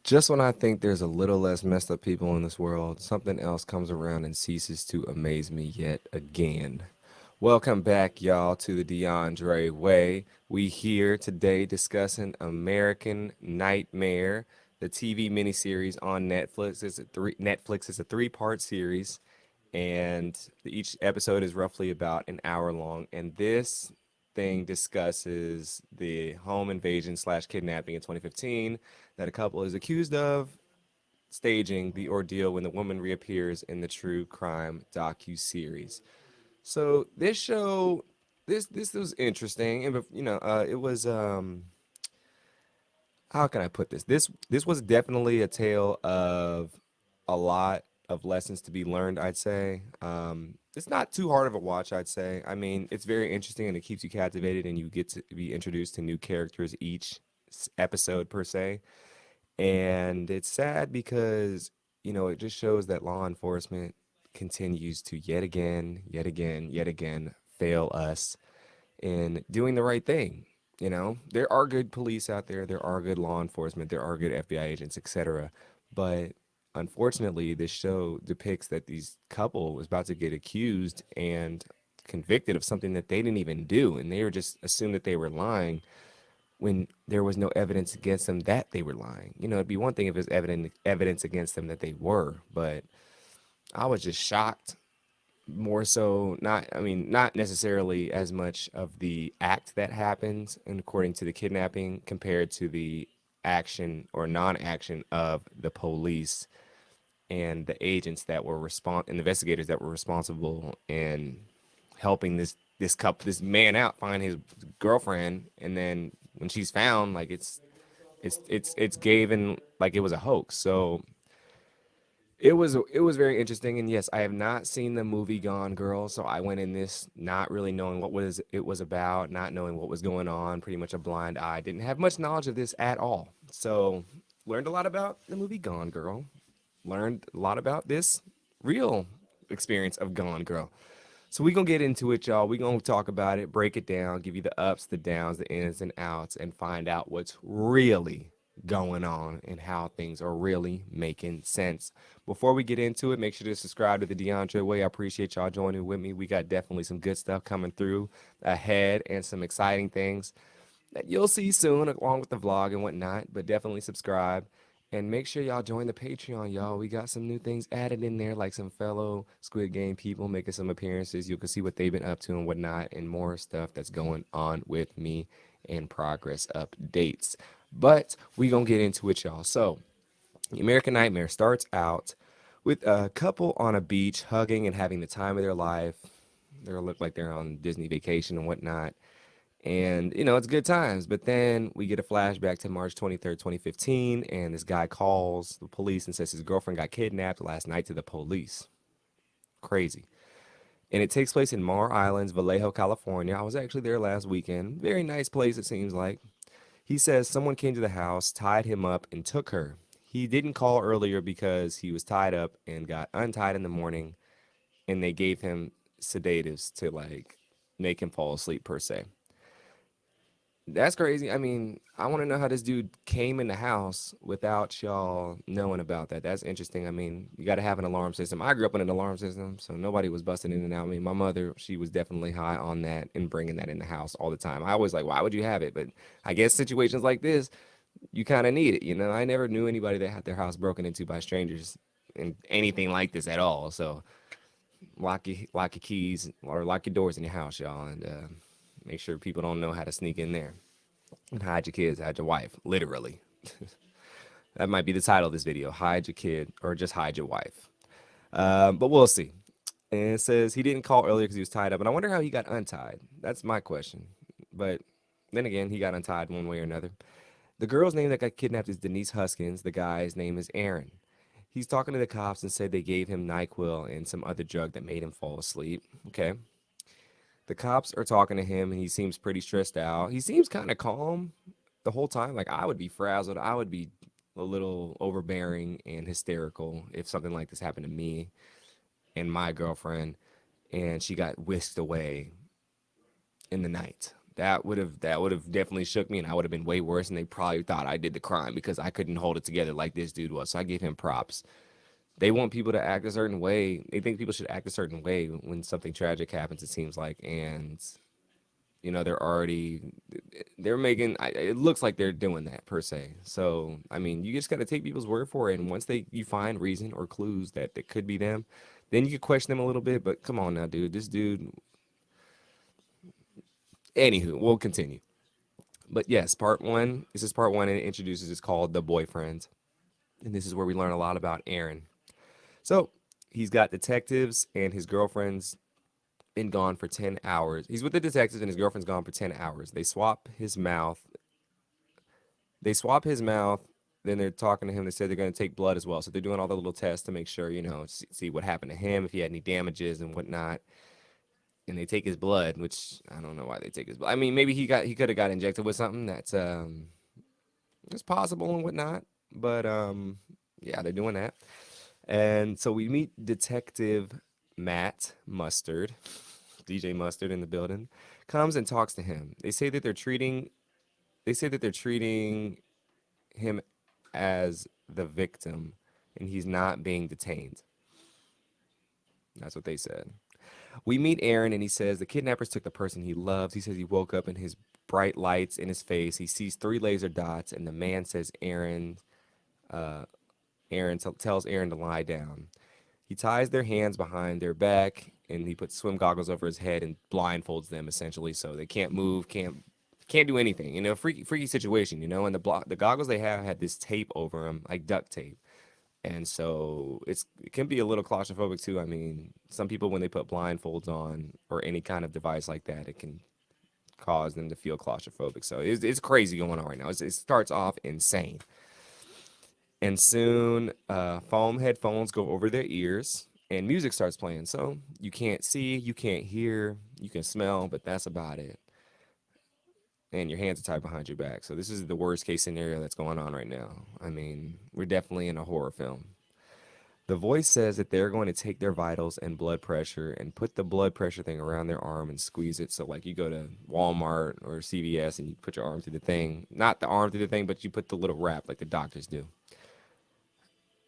Just when I think there's a little less messed up people in this world, something else comes around and ceases to amaze me yet again. Welcome back, y'all, to the DeAndre Way. We here today discussing American Nightmare, the TV miniseries on Netflix. Netflix is a three-part series, and each episode is roughly about an hour long. And this thing discusses the home invasion slash kidnapping in 2015 that a couple is accused of staging the ordeal when the woman reappears in the true crime docu-series. So this show, this was interesting, and it was how can I put this? This was definitely a tale of a lot of lessons to be learned, I'd say. It's not too hard of a watch, I'd say. I mean, it's very interesting and it keeps you captivated and you get to be introduced to new characters each episode per se. And it's sad because, it just shows that law enforcement continues to yet again fail us in doing the right thing. There are good police out there are good law enforcement, there are good FBI agents, etc. But unfortunately, this show depicts that these couple was about to get accused and convicted of something that they didn't even do, and they were just assumed that they were lying when there was no evidence against them that they were lying. It'd be one thing if there's evidence against them that they were, but I was just shocked more so not necessarily as much of the act that happens and according to the kidnapping compared to the action or non-action of the police and the agents that were and investigators that were responsible in helping this man out find his girlfriend, and then when she's found, like it's given like it was a hoax. So it was very interesting, and yes, I have not seen the movie Gone Girl, so I went in this not really knowing what was it was about, not knowing what was going on, pretty much a blind eye. Didn't have much knowledge of this at all. So learned a lot about the movie Gone Girl, learned a lot about this real experience of Gone Girl. So we gonna get into it, y'all. We gonna talk about it, break it down, give you the ups, the downs, the ins and outs, and find out what's really going on and how things are really making sense. Before we get into it, make sure to subscribe to the DeAndre Way. I appreciate y'all joining with me. We got definitely some good stuff coming through ahead and some exciting things that you'll see soon along with the vlog and whatnot. But definitely subscribe and make sure y'all join the Patreon, y'all. We got some new things added in there, like some fellow Squid Game people making some appearances. You can see what they've been up to and whatnot, and more stuff that's going on with me and progress updates. But we gonna get into it, y'all. So, the American Nightmare starts out with a couple on a beach hugging and having the time of their life. They look like they're on Disney vacation and whatnot. And, it's good times. But then we get a flashback to March 23rd, 2015, and this guy calls the police and says his girlfriend got kidnapped last night to the police. Crazy. And it takes place in Mar Islands, Vallejo, California. I was actually there last weekend. Very nice place, it seems like. He says someone came to the house, tied him up, and took her. He didn't call earlier because he was tied up and got untied in the morning, and they gave him sedatives to like make him fall asleep per se. That's crazy. I mean, I want to know how this dude came in the house without y'all knowing about that. That's interesting. I mean, you got to have an alarm system. I grew up in an alarm system, so nobody was busting in and out. I mean, my mother, she was definitely high on that and bringing that in the house all the time. I was like, why would you have it? But I guess situations like this, you kind of need it. I never knew anybody that had their house broken into by strangers and anything like this at all. So lock your keys or lock your doors in your house, y'all, and make sure people don't know how to sneak in there. And hide your kids, hide your wife, literally. That might be the title of this video: hide your kid or just hide your wife. But we'll see. And it says he didn't call earlier because he was tied up, and I wonder how he got untied. That's my question. But then again, he got untied one way or another. The girl's name that got kidnapped is Denise Huskins. The guy's name is Aaron. He's talking to the cops and said they gave him NyQuil and some other drug that made him fall asleep. Okay. The cops are talking to him and he seems pretty stressed out. He seems kind of calm the whole time. Like I would be frazzled. I would be a little overbearing and hysterical if something like this happened to me and my girlfriend and she got whisked away in the night. that would have definitely shook me, and I would have been way worse. And they probably thought I did the crime because I couldn't hold it together like this dude was. So I give him props. They want people to act a certain way. They think people should act a certain way when something tragic happens. It seems like, and they're making. It looks like they're doing that per se. So I mean, you just got to take people's word for it. And once you find reason or clues that could be them, then you could question them a little bit. But come on now, dude. This dude. Anywho, we'll continue. But yes, part one. This is part one, and it introduces. It's called The Boyfriend, and this is where we learn a lot about Aaron. So he's got detectives, and his girlfriend's been gone for 10 hours. He's with the detectives, and his girlfriend's gone for 10 hours. They swap his mouth. They swap his mouth. Then they're talking to him. They said they're going to take blood as well. So they're doing all the little tests to make sure, see what happened to him, if he had any damages and whatnot. And they take his blood, which I don't know why they take his blood. I mean, maybe he could have got injected with something that's possible and whatnot. But yeah, they're doing that. And so we meet Detective Matt Mustard, DJ Mustard in the building, comes and talks to him. They say that they're treating him as the victim and he's not being detained. That's what they said. We meet Aaron and he says the kidnappers took the person he loves. He says he woke up in his bright lights in his face. He sees three laser dots and the man says uh, tells Aaron to lie down. He ties their hands behind their back and he puts swim goggles over his head and blindfolds them essentially so they can't move, can't do anything. Freaky situation, and the goggles they have had this tape over them, like duct tape. And so it can be a little claustrophobic too. I mean, some people when they put blindfolds on or any kind of device like that, it can cause them to feel claustrophobic. So it's crazy going on right now. It starts off insane. And soon, foam headphones go over their ears and music starts playing. So you can't see, you can't hear, you can smell, but that's about it. And your hands are tied behind your back. So this is the worst case scenario that's going on right now. I mean, we're definitely in a horror film. The voice says that they're going to take their vitals and blood pressure and put the blood pressure thing around their arm and squeeze it. So, like, you go to Walmart or CVS and you put your arm through the thing. Not the arm through the thing, but you put the little wrap like the doctors do.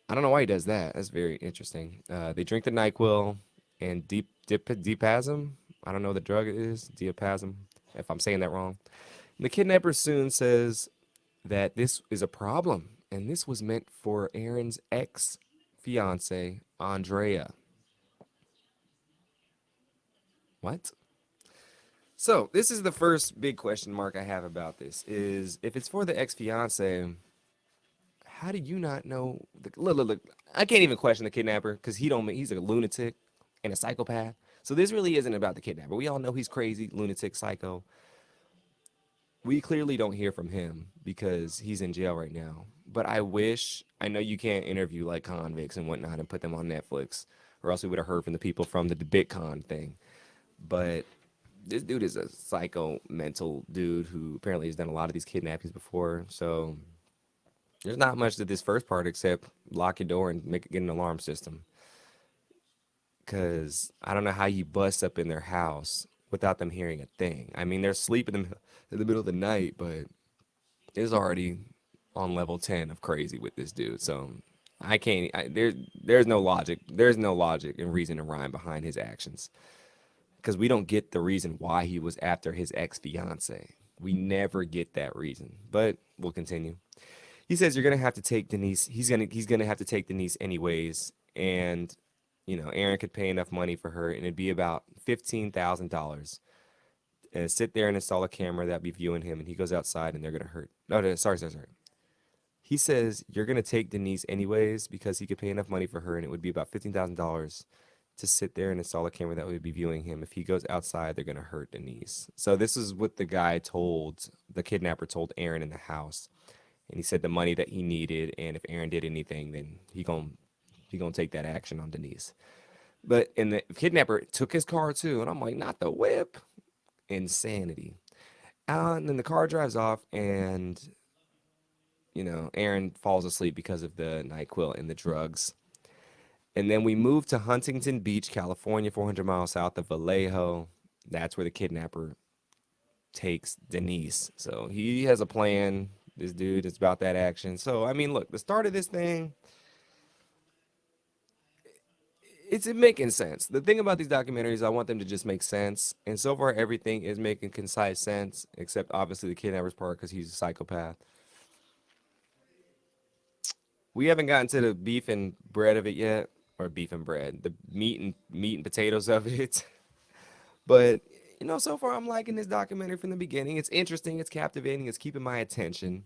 I don't know why he does that. That's very interesting. They drink the NyQuil and Deepasm. I don't know what the drug it is. Diapasm, if I'm saying that wrong. The kidnapper soon says that this is a problem, and this was meant for Aaron's ex fiance, Andrea. What? So, this is the first big question mark I have about this is if it's for the ex fiance, how do you not know? Look, I can't even question the kidnapper because he's a lunatic and a psychopath. So, this really isn't about the kidnapper. We all know he's crazy, lunatic, psycho. We clearly don't hear from him because he's in jail right now. But I know you can't interview like convicts and whatnot and put them on Netflix, or else we would have heard from the people from the Bitcoin thing. But this dude is a psycho mental dude who apparently has done a lot of these kidnappings before. So there's not much to this first part except lock your door and get an alarm system. Cause I don't know how you bust up in their house without them hearing a thing. I mean, they're sleeping in the middle of the night, but it's already on level 10 of crazy with this dude. So I can't. There's no logic. There's no logic and reason and rhyme behind his actions because we don't get the reason why he was after his ex fiance. We never get that reason. But we'll continue. He says you're gonna have to take Denise. He's gonna have to take Denise anyways, and Aaron could pay enough money for her, and it'd be about $15,000. And sit there and install a camera that'd be viewing him, and he goes outside, and they're gonna hurt. No, no, sorry. He says you're gonna take Denise anyways because he could pay enough money for her, and it would be about $15,000 to sit there and install a camera that would be viewing him. If he goes outside, they're gonna hurt Denise. So this is what the kidnapper told Aaron in the house, and he said the money that he needed, and if Aaron did anything, then he gonna take that action on Denise. And the kidnapper took his car too, and I'm like, not the whip, insanity. And then the car drives off, and Aaron falls asleep because of the NyQuil and the drugs. And then we move to Huntington Beach, California, 400 miles south of Vallejo. That's where the kidnapper takes Denise. So he has a plan. This dude is about that action. So I mean, look, the start of this thing, it's making sense. The thing about these documentaries, I want them to just make sense. And so far, everything is making concise sense, except obviously the kidnapper's part because he's a psychopath. We haven't gotten to the beef and bread of it yet, or beef and bread, the meat and potatoes of it. But so far I'm liking this documentary from the beginning. It's interesting, it's captivating, it's keeping my attention.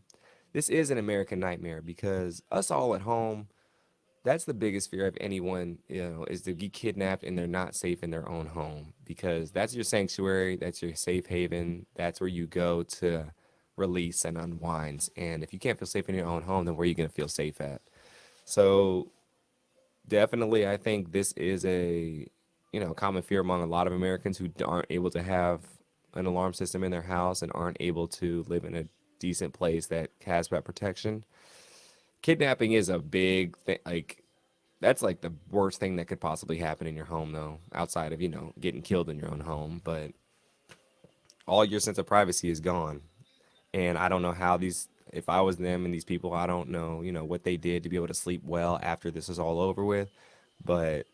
This is an American nightmare because us all at home, that's the biggest fear of anyone, is to be kidnapped and they're not safe in their own home because that's your sanctuary, that's your safe haven, that's where you go to release and unwind. And if you can't feel safe in your own home, then where are you going to feel safe at? So definitely, I think this is a common fear among a lot of Americans who aren't able to have an alarm system in their house and aren't able to live in a decent place that has that protection. Kidnapping is a big thing. Like that's like the worst thing that could possibly happen in your home, though, outside of getting killed in your own home. But all your sense of privacy is gone, and I don't know how these. If I was them and these people, I don't know, what they did to be able to sleep well after this is all over with. But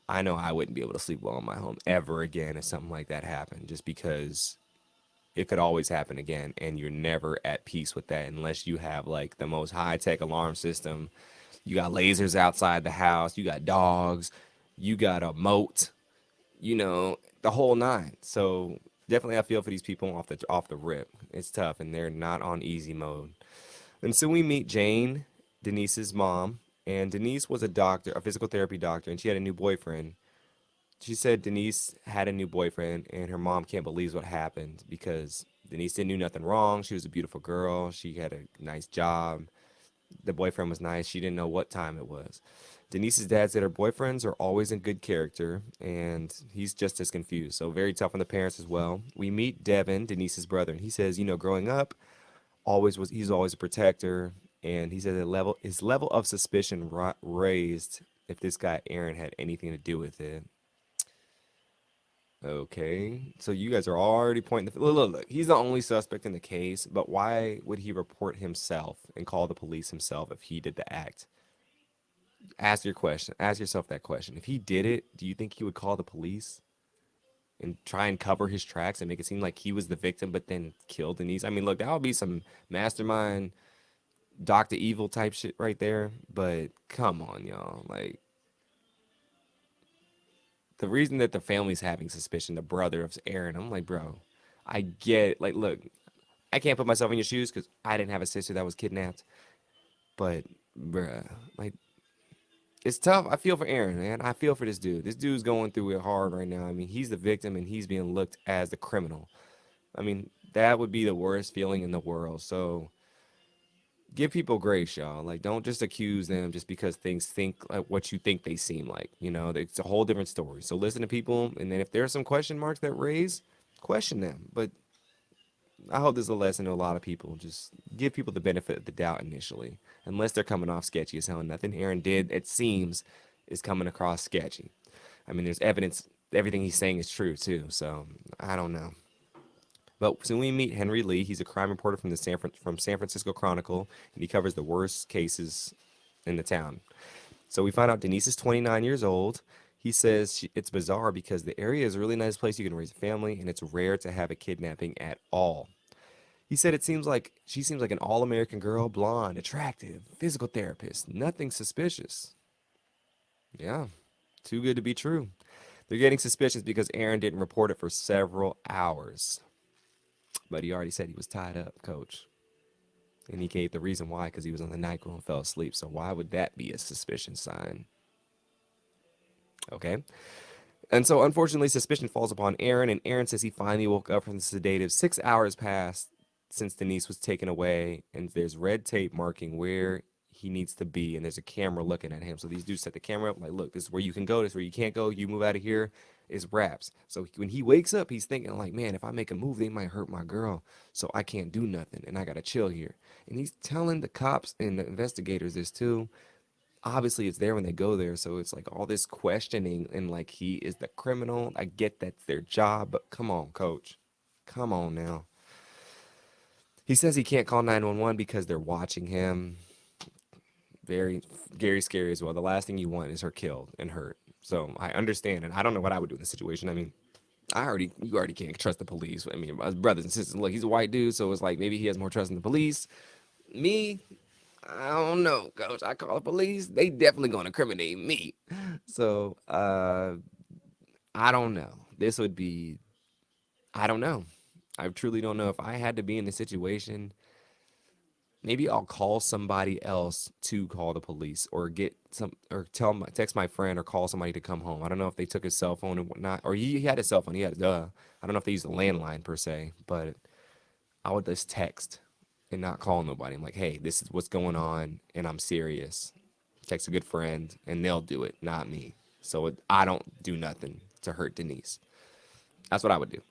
I know I wouldn't be able to sleep well in my home ever again if something like that happened, just because it could always happen again, and you're never at peace with that unless you have like the most high tech alarm system. You got lasers outside the house, you got dogs, you got a moat, the whole nine. So definitely, I feel for these people off the rip. It's tough, and they're not on easy mode. And so we meet Jane, Denise's mom, and Denise was a doctor, a physical therapy doctor, and she had a new boyfriend. She said Denise had a new boyfriend, and her mom can't believe what happened because Denise didn't do nothing wrong. She was a beautiful girl. She had a nice job. The boyfriend was nice. She didn't know what time it was. Denise's dad said her boyfriends are always in good character, and he's just as confused. So very tough on the parents as well. We meet Devin, Denise's brother, and he says, growing up, he's always a protector, and he said his level of suspicion raised if this guy Aaron had anything to do with it. Okay, so you guys are already pointing the look. He's the only suspect in the case, but why would he report himself and call the police himself if he did the act? Ask your question. Ask yourself that question. If he did it, do you think he would call the police and try and cover his tracks and make it seem like he was the victim, but then kill Denise? I mean, look, that would be some mastermind Doctor Evil type shit right there. But come on, y'all. Like the reason that the family's having suspicion, the brother of Aaron, I'm like, bro, I get it. Like, look, I can't put myself in your shoes because I didn't have a sister that was kidnapped. But, bruh, like, it's tough. I feel for Aaron, man. I feel for this dude. This dude's going through it hard right now. I mean, he's the victim and he's being looked as the criminal. I mean, that would be the worst feeling in the world. So give people grace, y'all. Like, don't just accuse them just because things think like what you think they seem like. It's a whole different story. So listen to people, and then if there are some question marks that raise, question them. But I hope this is a lesson to a lot of people. Just give people the benefit of the doubt initially, unless they're coming off sketchy as hell. Nothing Aaron did, it seems, is coming across sketchy. I mean, there's evidence. Everything he's saying is true too. So I don't know. But soon we meet Henry Lee. He's a crime reporter from the San Francisco Chronicle, and he covers the worst cases in the town. So we find out Denise is 29 years old. He says it's bizarre because the area is a really nice place you can raise a family, and it's rare to have a kidnapping at all. He said it seems like she seems like an all-American girl, blonde, attractive, physical therapist, nothing suspicious. Yeah, too good to be true. They're getting suspicious because Aaron didn't report it for several hours. But he already said he was tied up, coach. And he gave the reason why because he was on the NyQuil and fell asleep. So why would that be a suspicion sign? Okay. And so unfortunately, suspicion falls upon Aaron, and Aaron says he finally woke up from the sedative. 6 hours passed since Denise was taken away, and there's red tape marking where he needs to be, and there's a camera looking at him. So these dudes set the camera up, like, look, this is where you can go, this is where you can't go. You move out of here, it's wraps. So when he wakes up, he's thinking, like, man, if I make a move, they might hurt my girl, so I can't do nothing, and I gotta chill here. And he's telling the cops and the investigators this too. Obviously it's there when they go there, so it's like all this questioning and like he is the criminal. I get that's their job, but come on, coach. Come on now. He says he can't call 911 because they're watching him. Very, very scary as well. The last thing you want is her killed and hurt. So I understand, and I don't know what I would do in this situation. I mean, you already can't trust the police. I mean, my brothers and sisters, look, he's a white dude, so it's like maybe he has more trust in the police. Me, I don't know, coach. I call the police, they definitely gonna incriminate me. So, I don't know. This would be, I don't know. I truly don't know if I had to be in the situation. Maybe I'll call somebody else to call the police or get some or text my friend or call somebody to come home. I don't know if they took his cell phone and whatnot, or he had his cell phone. He had I don't know if they used a landline per se, but I would just text and not call nobody. I'm like, hey, this is what's going on, and I'm serious. Text a good friend, and they'll do it, not me. So I don't do nothing to hurt Denise. That's what I would do.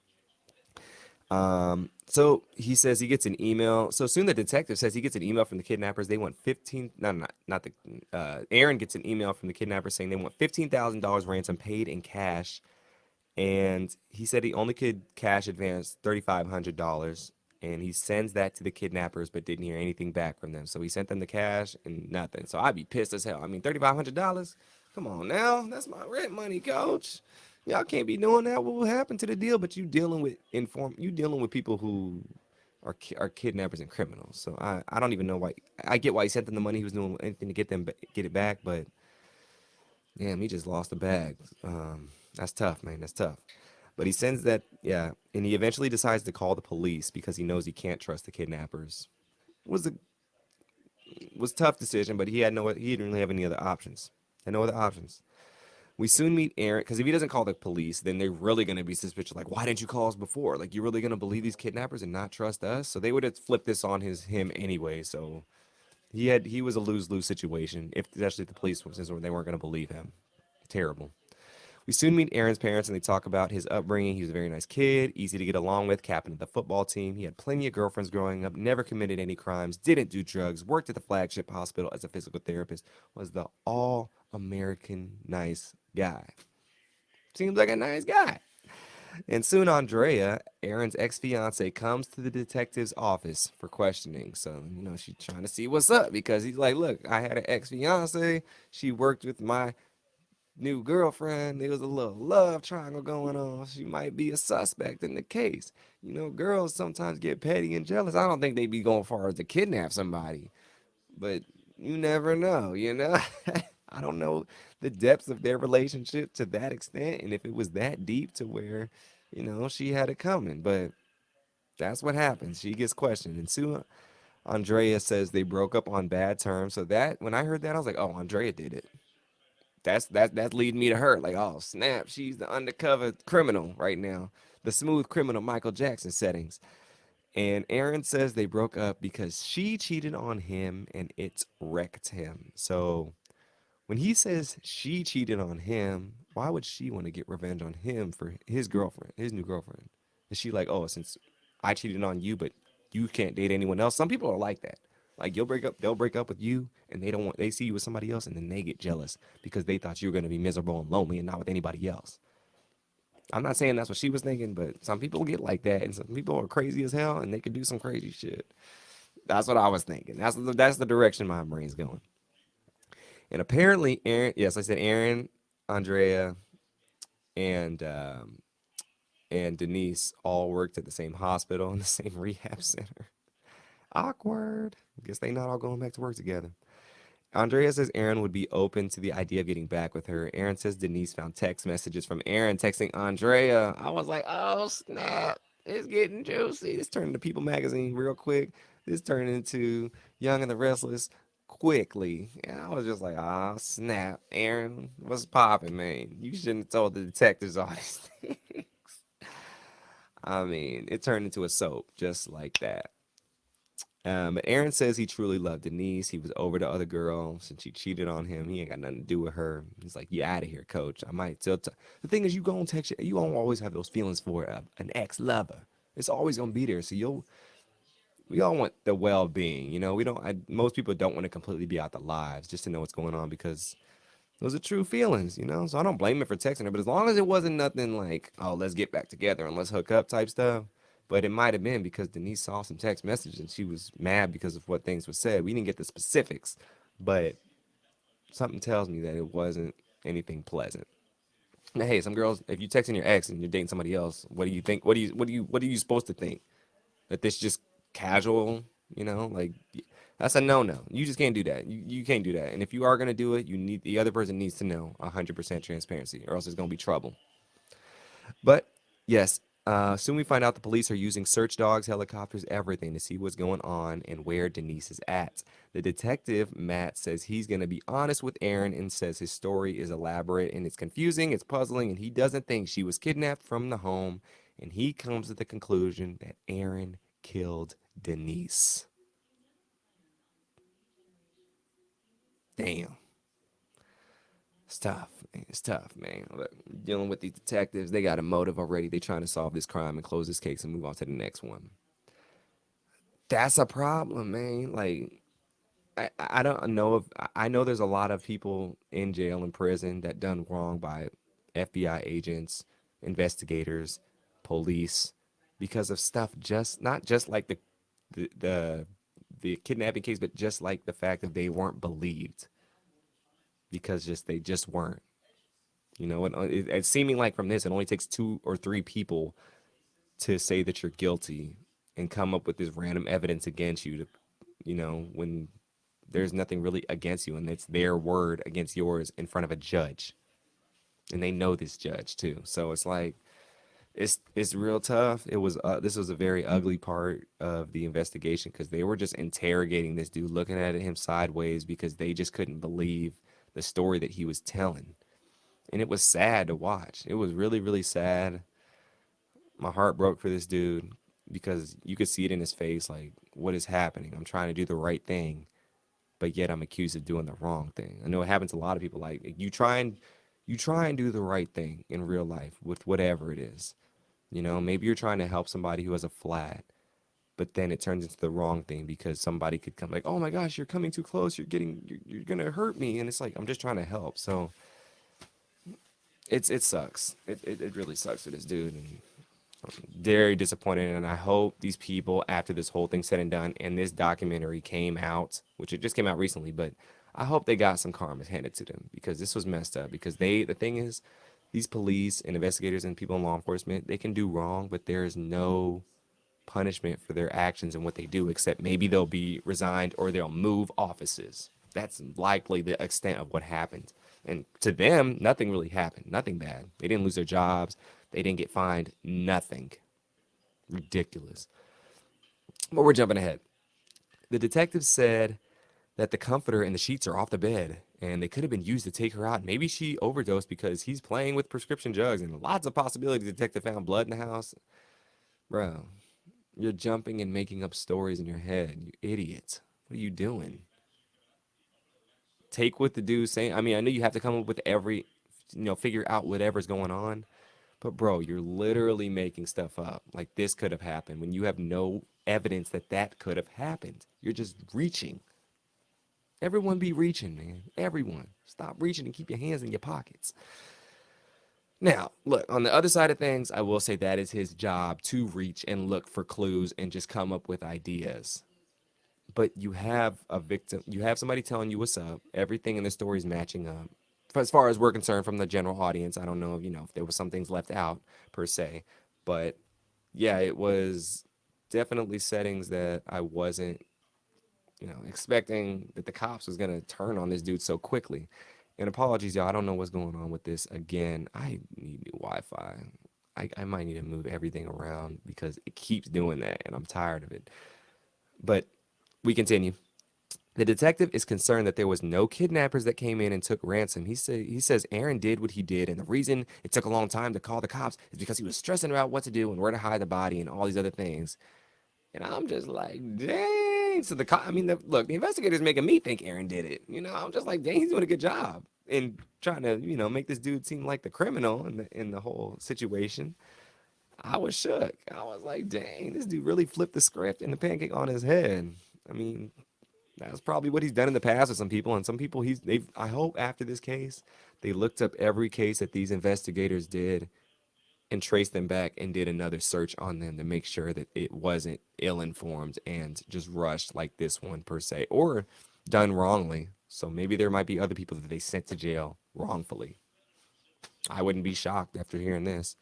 So he says he gets an email. So soon the detective says he gets an email from the kidnappers. They want 15. No, not the. Aaron gets an email from the kidnappers saying they want $15,000 ransom paid in cash, and he said he only could cash advance $3,500, and he sends that to the kidnappers, but didn't hear anything back from them. So he sent them the cash and nothing. So I'd be pissed as hell. I mean, $3,500. Come on now, that's my rent money, coach. Y'all can't be doing that. What will happen to the deal? But you dealing with people who are kidnappers and criminals. So I don't even know why. I get why he sent them the money. He was doing anything to get it back, but damn, he just lost the bag. That's tough, man. That's tough. But he sends that, yeah, and he eventually decides to call the police because he knows he can't trust the kidnappers. Was a was a tough decision, but he didn't really have any other options. Had no other options. We soon meet Aaron because if he doesn't call the police, then they're really gonna be suspicious. Like, why didn't you call us before? Like, you're really gonna believe these kidnappers and not trust us? So they would have flipped this on him anyway. So he was a lose lose situation. If especially if the police was they weren't gonna believe him. Terrible. We soon meet Aaron's parents and they talk about his upbringing. He was a very nice kid, easy to get along with, captain of the football team. He had plenty of girlfriends growing up, never committed any crimes, didn't do drugs, worked at the flagship hospital as a physical therapist, was the all American nice guy. Seems like a nice guy. And soon Andrea, Aaron's ex fiance, comes to the detective's office for questioning. So, she's trying to see what's up because he's like, look, I had an ex fiance. She worked with my new girlfriend. There was a little love triangle going on. She might be a suspect in the case. Girls sometimes get petty and jealous. I don't think they be going far as to kidnap somebody, but you never know. I don't know the depths of their relationship to that extent and if it was that deep to where, she had it coming. But that's what happens. She gets questioned. And soon Andrea says they broke up on bad terms. So that when I heard that, I was like, oh, Andrea did it. That's leading me to her. Like, oh snap, she's the undercover criminal right now, the smooth criminal Michael Jackson settings. And Aaron says they broke up because she cheated on him and it wrecked him. So when he says she cheated on him, why would she want to get revenge on him for his girlfriend, his new girlfriend? Is she like, oh, since I cheated on you, but you can't date anyone else? Some people are like that. Like they'll break up with you, and they see you with somebody else, and then they get jealous because they thought you were gonna be miserable and lonely and not with anybody else. I'm not saying that's what she was thinking, but some people get like that, and some people are crazy as hell, and they can do some crazy shit. That's what I was thinking. That's the direction my brain's going. And apparently, Aaron, yes, I said Aaron, Andrea, and Denise all worked at the same hospital and the same rehab center. Awkward. Guess they not all going back to work together. Andrea says Aaron would be open to the idea of getting back with her. Aaron says Denise found text messages from Aaron texting Andrea. I was like, oh snap. It's getting juicy. This turned into People magazine real quick. This turned into Young and the Restless quickly. And I was just like, oh snap. Aaron, what's popping, man? You shouldn't have told the detectives all these things. I mean, it turned into a soap just like that. But Aaron says he truly loved Denise. He was over the other girl since she cheated on him. He ain't got nothing to do with her. He's like, "You out of here, coach. I might still." The thing is, you gonna text you. You won't always have those feelings for an ex lover. It's always gonna be there. So we all want the well being. We don't. Most people don't want to completely be out the lives just to know what's going on because those are true feelings. So I don't blame him for texting her. But as long as it wasn't nothing like, "Oh, let's get back together and let's hook up" type stuff. But it might have been because Denise saw some text messages and she was mad because of what things were said. We didn't get the specifics, but something tells me that it wasn't anything pleasant. Now, hey, some girls, if you texting your ex and you're dating somebody else, what do you think? What are you supposed to think? That this just casual, like that's a no. You just can't do that. You can't do that. And if you are gonna do it, you need the other person needs to know 100% transparency, or else it's gonna be trouble. But yes, soon we find out the police are using search dogs, helicopters, everything to see what's going on and where Denise is at. The detective, Matt, says he's going to be honest with Aaron and says his story is elaborate and it's confusing, it's puzzling, and he doesn't think she was kidnapped from the home. And he comes to the conclusion that Aaron killed Denise. Damn. It's tough, man. It's tough, man. Look, dealing with these detectives, they got a motive already. They trying to solve this crime and close this case and move on to the next one. That's a problem, man. Like I don't know if I know there's a lot of people in jail and prison that done wrong by FBI agents, investigators, police because of stuff just not just like the the, the kidnapping case, but just like the fact that they weren't believed because just they just weren't. It's seeming like from this, it only takes two or three people to say that you're guilty and come up with this random evidence against you to, when there's nothing really against you and it's their word against yours in front of a judge. And they know this judge too. So it's like it's real tough. This was a very ugly part of the investigation because they were just interrogating this dude, looking at him sideways because they just couldn't believe the story that he was telling. And it was sad to watch. It was really, really sad. My heart broke for this dude because you could see it in his face like, what is happening? I'm trying to do the right thing, but yet I'm accused of doing the wrong thing. I know it happens to a lot of people. Like you try and do the right thing in real life with whatever it is. Maybe you're trying to help somebody who has a flat, but then it turns into the wrong thing because somebody could come like, "Oh my gosh, you're coming too close. You're gonna hurt me." And it's like I'm just trying to help. So it sucks. It really sucks for this dude. And very disappointed, and I hope these people, after this whole thing said and done, and this documentary came out, which it just came out recently, but I hope they got some karma handed to them because this was messed up. Because the thing is, these police and investigators and people in law enforcement, they can do wrong, but there is no punishment for their actions and what they do, except maybe they'll be resigned or they'll move offices. That's likely the extent of what happened. And to them, nothing really happened. Nothing bad. They didn't lose their jobs. They didn't get fined. Nothing. Ridiculous. But we're jumping ahead. The detective said that the comforter and the sheets are off the bed and they could have been used to take her out. Maybe she overdosed because he's playing with prescription drugs and lots of possibilities. The detective found blood in the house. Bro, you're jumping and making up stories in your head. You idiot. What are you doing? Take what the dude's saying. I mean, I know you have to come up with figure out whatever's going on. But bro, you're literally making stuff up. Like this could have happened when you have no evidence that that could have happened. You're just reaching. Everyone be reaching, man. Everyone. Stop reaching and keep your hands in your pockets. Now, look, on the other side of things, I will say that is his job to reach and look for clues and just come up with ideas. But you have a victim, you have somebody telling you what's up. Everything in the story is matching up. As far as we're concerned from the general audience, I don't know if there was some things left out per se, but yeah, it was definitely settings that I wasn't, expecting that the cops was gonna turn on this dude so quickly. And apologies, y'all. I don't know what's going on with this. Again, I need new Wi-Fi. I might need to move everything around because it keeps doing that, and I'm tired of it. But we continue. The detective is concerned that there was no kidnappers that came in and took ransom. He says Aaron did what he did, and the reason it took a long time to call the cops is because he was stressing about what to do and where to hide the body and all these other things. And I'm just like, dang. So look, the investigator's making me think Aaron did it. I'm just like, dang, he's doing a good job in trying to, make this dude seem like the criminal in the whole situation. I was shook. I was like, dang, this dude really flipped the script and the pancake on his head. I mean, that's probably what he's done in the past with some people, and some people I hope after this case, they looked up every case that these investigators did and traced them back and did another search on them to make sure that it wasn't ill-informed and just rushed like this one per se, or done wrongly. So maybe there might be other people that they sent to jail wrongfully. I wouldn't be shocked after hearing this.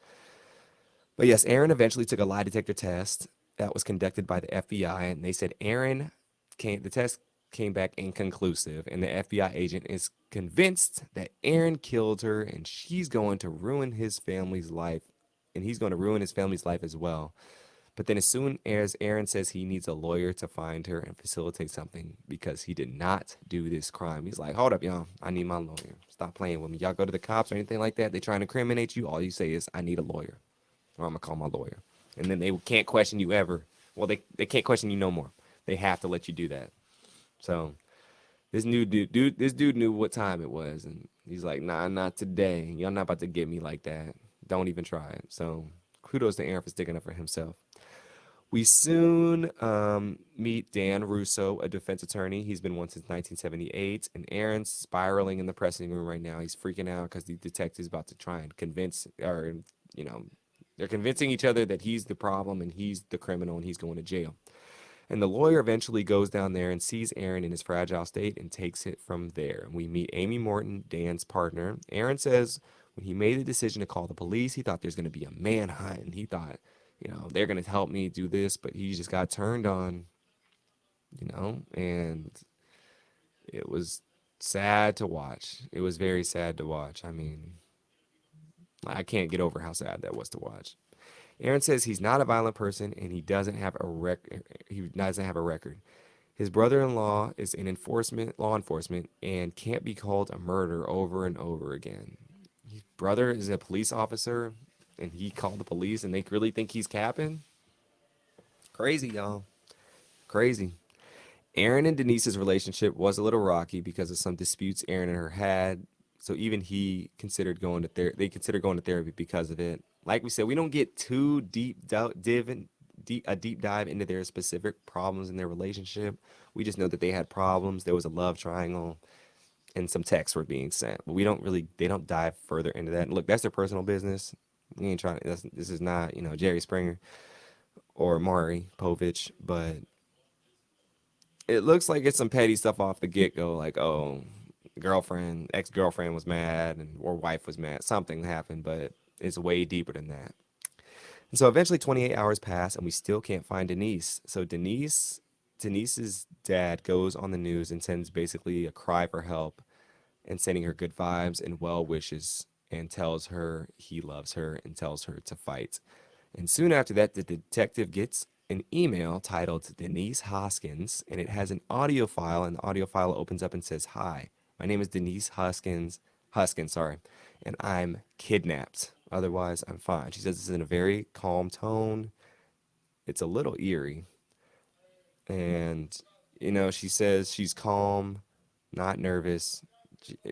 But yes, Aaron eventually took a lie detector test that was conducted by the FBI, and they said the test came back inconclusive, and the FBI agent is convinced that Aaron killed her, and she's going to ruin his family's life, and he's going to ruin his family's life as well. But then, as soon as Aaron says he needs a lawyer to find her and facilitate something because he did not do this crime, he's like, "Hold up, y'all. I need my lawyer. Stop playing with me. Y'all go to the cops or anything like that. They trying to incriminate you. All you say is, I need a lawyer, or I'm going to call my lawyer." And then they can't question you ever. Well, they can't question you no more. They have to let you do that. So this dude knew what time it was, and he's like, "Nah, not today. Y'all not about to get me like that. Don't even try it." So kudos to Aaron for sticking up for himself. We soon meet Dan Russo, a defense attorney. He's been one since 1978, and Aaron's spiraling in the pressing room right now. He's freaking out because the detective's about to try and convince, or you know, they're convincing each other that he's the problem and he's the criminal and he's going to jail. And the lawyer eventually goes down there and sees Aaron in his fragile state and takes it from there. We meet Amy Morton, Dan's partner. Aaron says when he made the decision to call the police, he thought there's going to be a manhunt. And he thought, they're going to help me do this, but he just got turned on, and it was sad to watch. It was very sad to watch. I mean, I can't get over how sad that was to watch. Aaron says he's not a violent person and he doesn't have a record. His brother-in-law is in law enforcement, and can't be called a murder over and over again. His brother is a police officer, and he called the police, and they really think he's capping? Crazy, y'all. Crazy. Aaron and Denise's relationship was a little rocky because of some disputes Aaron and her had. So even he considered going to therapy. They considered going to therapy because of it. Like we said, we don't get too a deep dive into their specific problems in their relationship. We just know that they had problems. There was a love triangle, and some texts were being sent. But they don't dive further into that. And look, that's their personal business. We ain't trying. This is not Jerry Springer or Maury Povich, but it looks like it's some petty stuff off the get go, like, oh, ex girlfriend was mad, or wife was mad. Something happened, but it's way deeper than that. And so eventually 28 hours pass and we still can't find Denise. So Denise's dad goes on the news and sends basically a cry for help and sending her good vibes and well wishes and tells her he loves her and tells her to fight. And soon after that, the detective gets an email titled Denise Hoskins, and it has an audio file, and the audio file opens up and says, "Hi, my name is Denise Huskins, sorry, and I'm kidnapped. Otherwise, I'm fine." She says this in a very calm tone. It's a little eerie. And, she says she's calm, not nervous.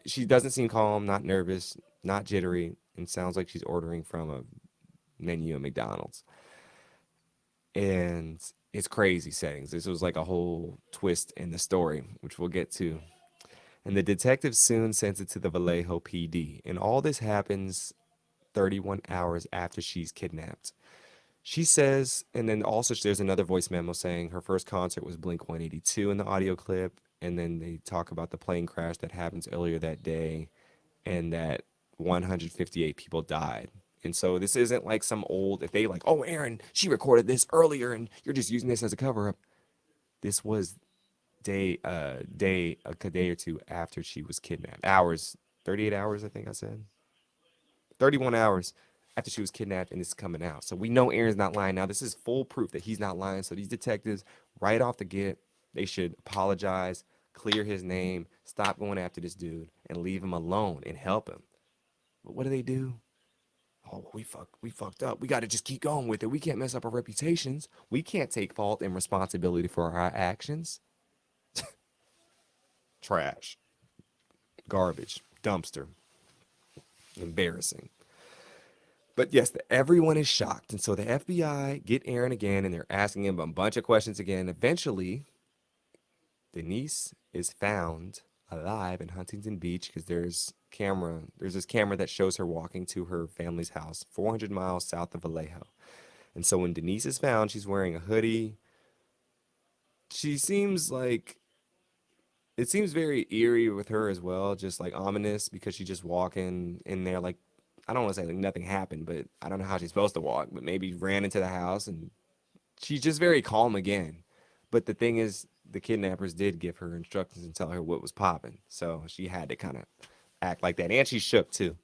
She doesn't seem calm, not nervous, not jittery, and sounds like she's ordering from a menu at McDonald's. And it's crazy settings. This was like a whole twist in the story, which we'll get to. And the detective soon sends it to the Vallejo PD. And all this happens 31 hours after she's kidnapped. She says, and then also there's another voice memo saying her first concert was Blink 182 in the audio clip. And then they talk about the plane crash that happens earlier that day and that 158 people died. And so this isn't like some old, if they like, "Oh, Aaron, she recorded this earlier and you're just using this as a cover up." This was a day or two after she was kidnapped. Hours, 38 hours, I think I said. 31 hours after she was kidnapped, and this is coming out. So we know Aaron's not lying now. This is full proof that he's not lying. So these detectives, right off the get, they should apologize, clear his name, stop going after this dude, and leave him alone and help him. But what do? "Oh, we fucked up. We got to just keep going with it. We can't mess up our reputations. We can't take fault and responsibility for our actions." Trash, garbage, dumpster, embarrassing. But yes, everyone is shocked. And so the FBI get Aaron again and they're asking him a bunch of questions again. Eventually, Denise is found alive in Huntington Beach because there's this camera that shows her walking to her family's house 400 miles south of Vallejo. And so when Denise is found, she's wearing a hoodie. She seems like it seems very eerie with her as well, just like ominous because she's just walking in there like I don't want to say like nothing happened, but I don't know how she's supposed to walk, but maybe ran into the house and she's just very calm again. But the thing is, the kidnappers did give her instructions and tell her what was popping. So she had to kind of act like that. And she shook too.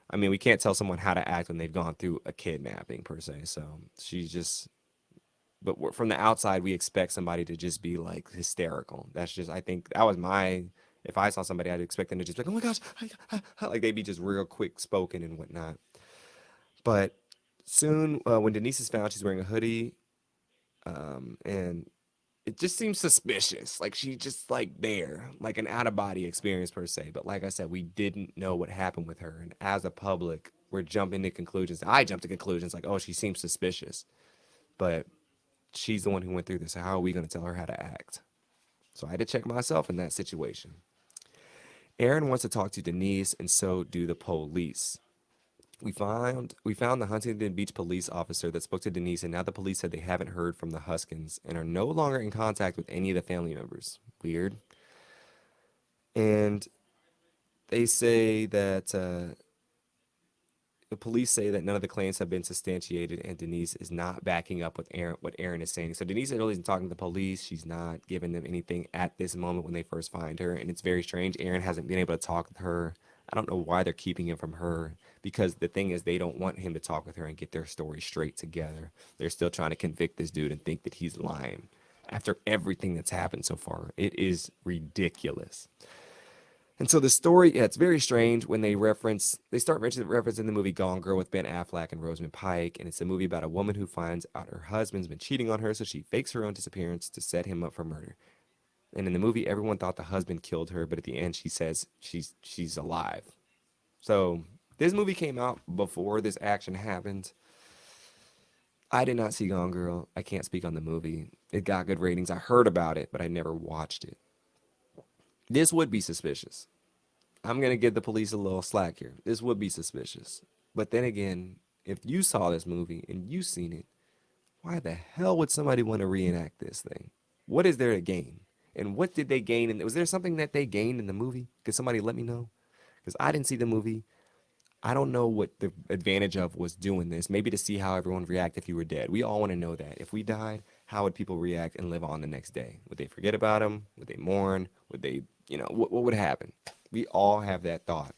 I mean, we can't tell someone how to act when they've gone through a kidnapping per se. So she's just, but from the outside, we expect somebody to just be like hysterical. That's just, I think that was my, if I saw somebody, I'd expect them to just be like, oh my gosh, like they'd be just real quick spoken and whatnot. But soon, when Denise is found, she's wearing a hoodie, and it just seems suspicious. Like she just like there, like an out of body experience per se. But like I said, we didn't know what happened with her, and as a public, we're jumping to conclusions. I jumped to conclusions like, oh, she seems suspicious, but she's the one who went through this. So how are we going to tell her how to act? So I had to check myself in that situation. Aaron wants to talk to Denise, and so do the police. We found the Huntington Beach police officer that spoke to Denise, and now the police said they haven't heard from the Huskins and are no longer in contact with any of the family members. Weird. And they say that the police say that none of the claims have been substantiated, and Denise is not backing up with Aaron what Aaron is saying. So Denise really isn't talking to the police. She's not giving them anything at this moment when they first find her, and it's very strange. Aaron hasn't been able to talk with her. I don't know why they're keeping him from her because the thing is they don't want him to talk with her and get their story straight together. They're still trying to convict this dude and think that he's lying after everything that's happened so far. It is ridiculous. And so the story, yeah, it's very strange when they start referencing the movie Gone Girl with Ben Affleck and Rosamund Pike. And it's a movie about a woman who finds out her husband's been cheating on her. So she fakes her own disappearance to set him up for murder. And in the movie, everyone thought the husband killed her. But at the end, she says she's alive. So this movie came out before this action happened. I did not see Gone Girl. I can't speak on the movie. It got good ratings. I heard about it, but I never watched it. This would be suspicious. I'm going to give the police a little slack here. This would be suspicious. But then again, if you saw this movie and you seen it, why the hell would somebody want to reenact this thing? What is there to gain? And what did they gain? And was there something that they gained in the movie? Could somebody let me know? Because I didn't see the movie. I don't know what the advantage of was doing this. Maybe to see how everyone would react if you were dead. We all want to know that. If we died, how would people react and live on the next day? Would they forget about him? Would they mourn? Would they, what would happen? We all have that thought.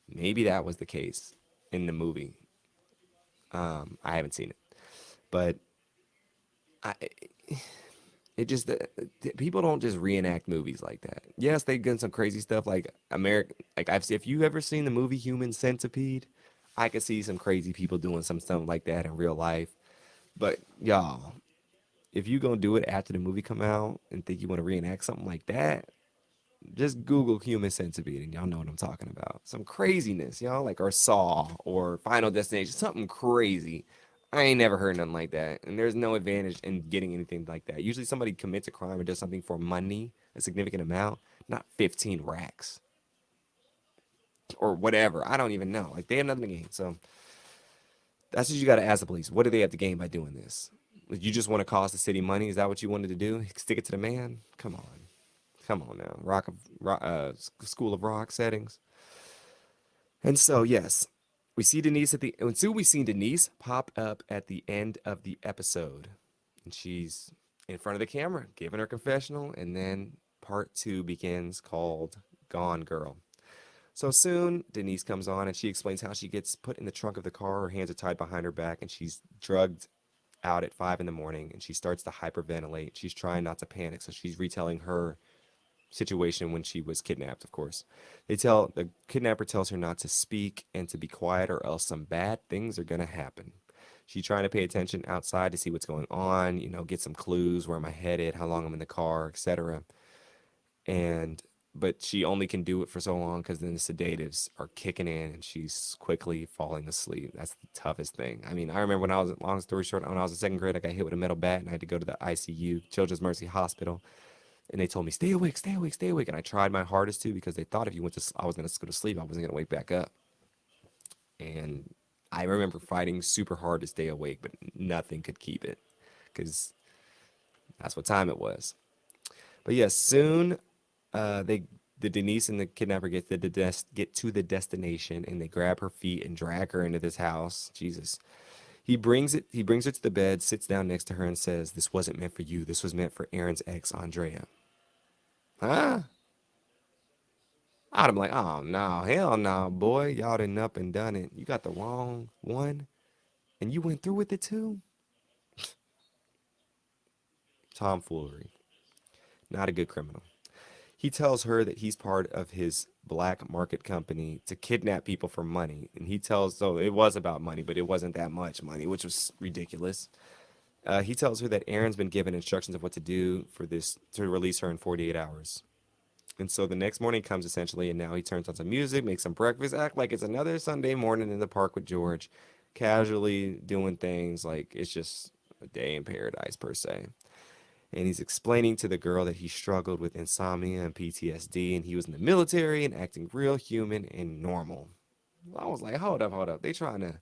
Maybe that was the case in the movie. I haven't seen it, but I, it just people don't just reenact movies like that. Yes, they've done some crazy stuff like American. Like I've seen, if you ever seen the movie Human Centipede, I could see some crazy people doing some stuff like that in real life. But y'all, if you gonna do it after the movie come out and think you want to reenact something like that, just Google Human Centipede and y'all know what I'm talking about. Some craziness, y'all, like or Saw or Final Destination, something crazy. I ain't never heard nothing like that. And there's no advantage in getting anything like that. Usually somebody commits a crime or does something for money, a significant amount, not 15 racks or whatever. I don't even know. Like they have nothing to gain. So that's what you got to ask the police. What do they have to gain by doing this? You just want to cost the city money? Is that what you wanted to do? Stick it to the man? Come on. Come on now. School of Rock settings. And so, yes, we see Denise and soon we see Denise pop up at the end of the episode. And she's in front of the camera, giving her confessional. And then part two begins called Gone Girl. So soon, Denise comes on and she explains how she gets put in the trunk of the car. Her hands are tied behind her back and she's drugged out at 5 in the morning and she starts to hyperventilate. She's trying not to panic. So she's retelling her situation when she was kidnapped, of course. The kidnapper tells her not to speak and to be quiet or else some bad things are going to happen. She's trying to pay attention outside to see what's going on, get some clues, where am I headed, how long I'm in the car, etc. And but she only can do it for so long because then the sedatives are kicking in and she's quickly falling asleep. That's the toughest thing. I mean, I remember long story short, when I was in second grade, I got hit with a metal bat and I had to go to the ICU, Children's Mercy Hospital. And they told me, stay awake, stay awake, stay awake. And I tried my hardest to because they thought if you went to, I was going to go to sleep, I wasn't going to wake back up. And I remember fighting super hard to stay awake, but nothing could keep it because that's what time it was. But yes, soon they the Denise and the kidnapper get to the destination and they grab her feet and drag her into this house. Jesus. He brings her to the bed, sits down next to her and says, "This wasn't meant for you. This was meant for Aaron's ex, Andrea." Huh? I'd be like, "Oh no, hell no, boy. Y'all done up and done it. You got the wrong one and you went through with it too." Tomfoolery. Not a good criminal. He tells her that he's part of his black market company to kidnap people for money. And he tells, so it was about money, but it wasn't that much money, which was ridiculous. He tells her that Aaron's been given instructions of what to do for this to release her in 48 hours. And so the next morning comes essentially, and now he turns on some music, makes some breakfast, act like it's another Sunday morning in the park with George, casually doing things like it's just a day in paradise per se. And he's explaining to the girl that he struggled with insomnia and PTSD, and he was in the military and acting real human and normal. I was like, hold up, hold up. They trying to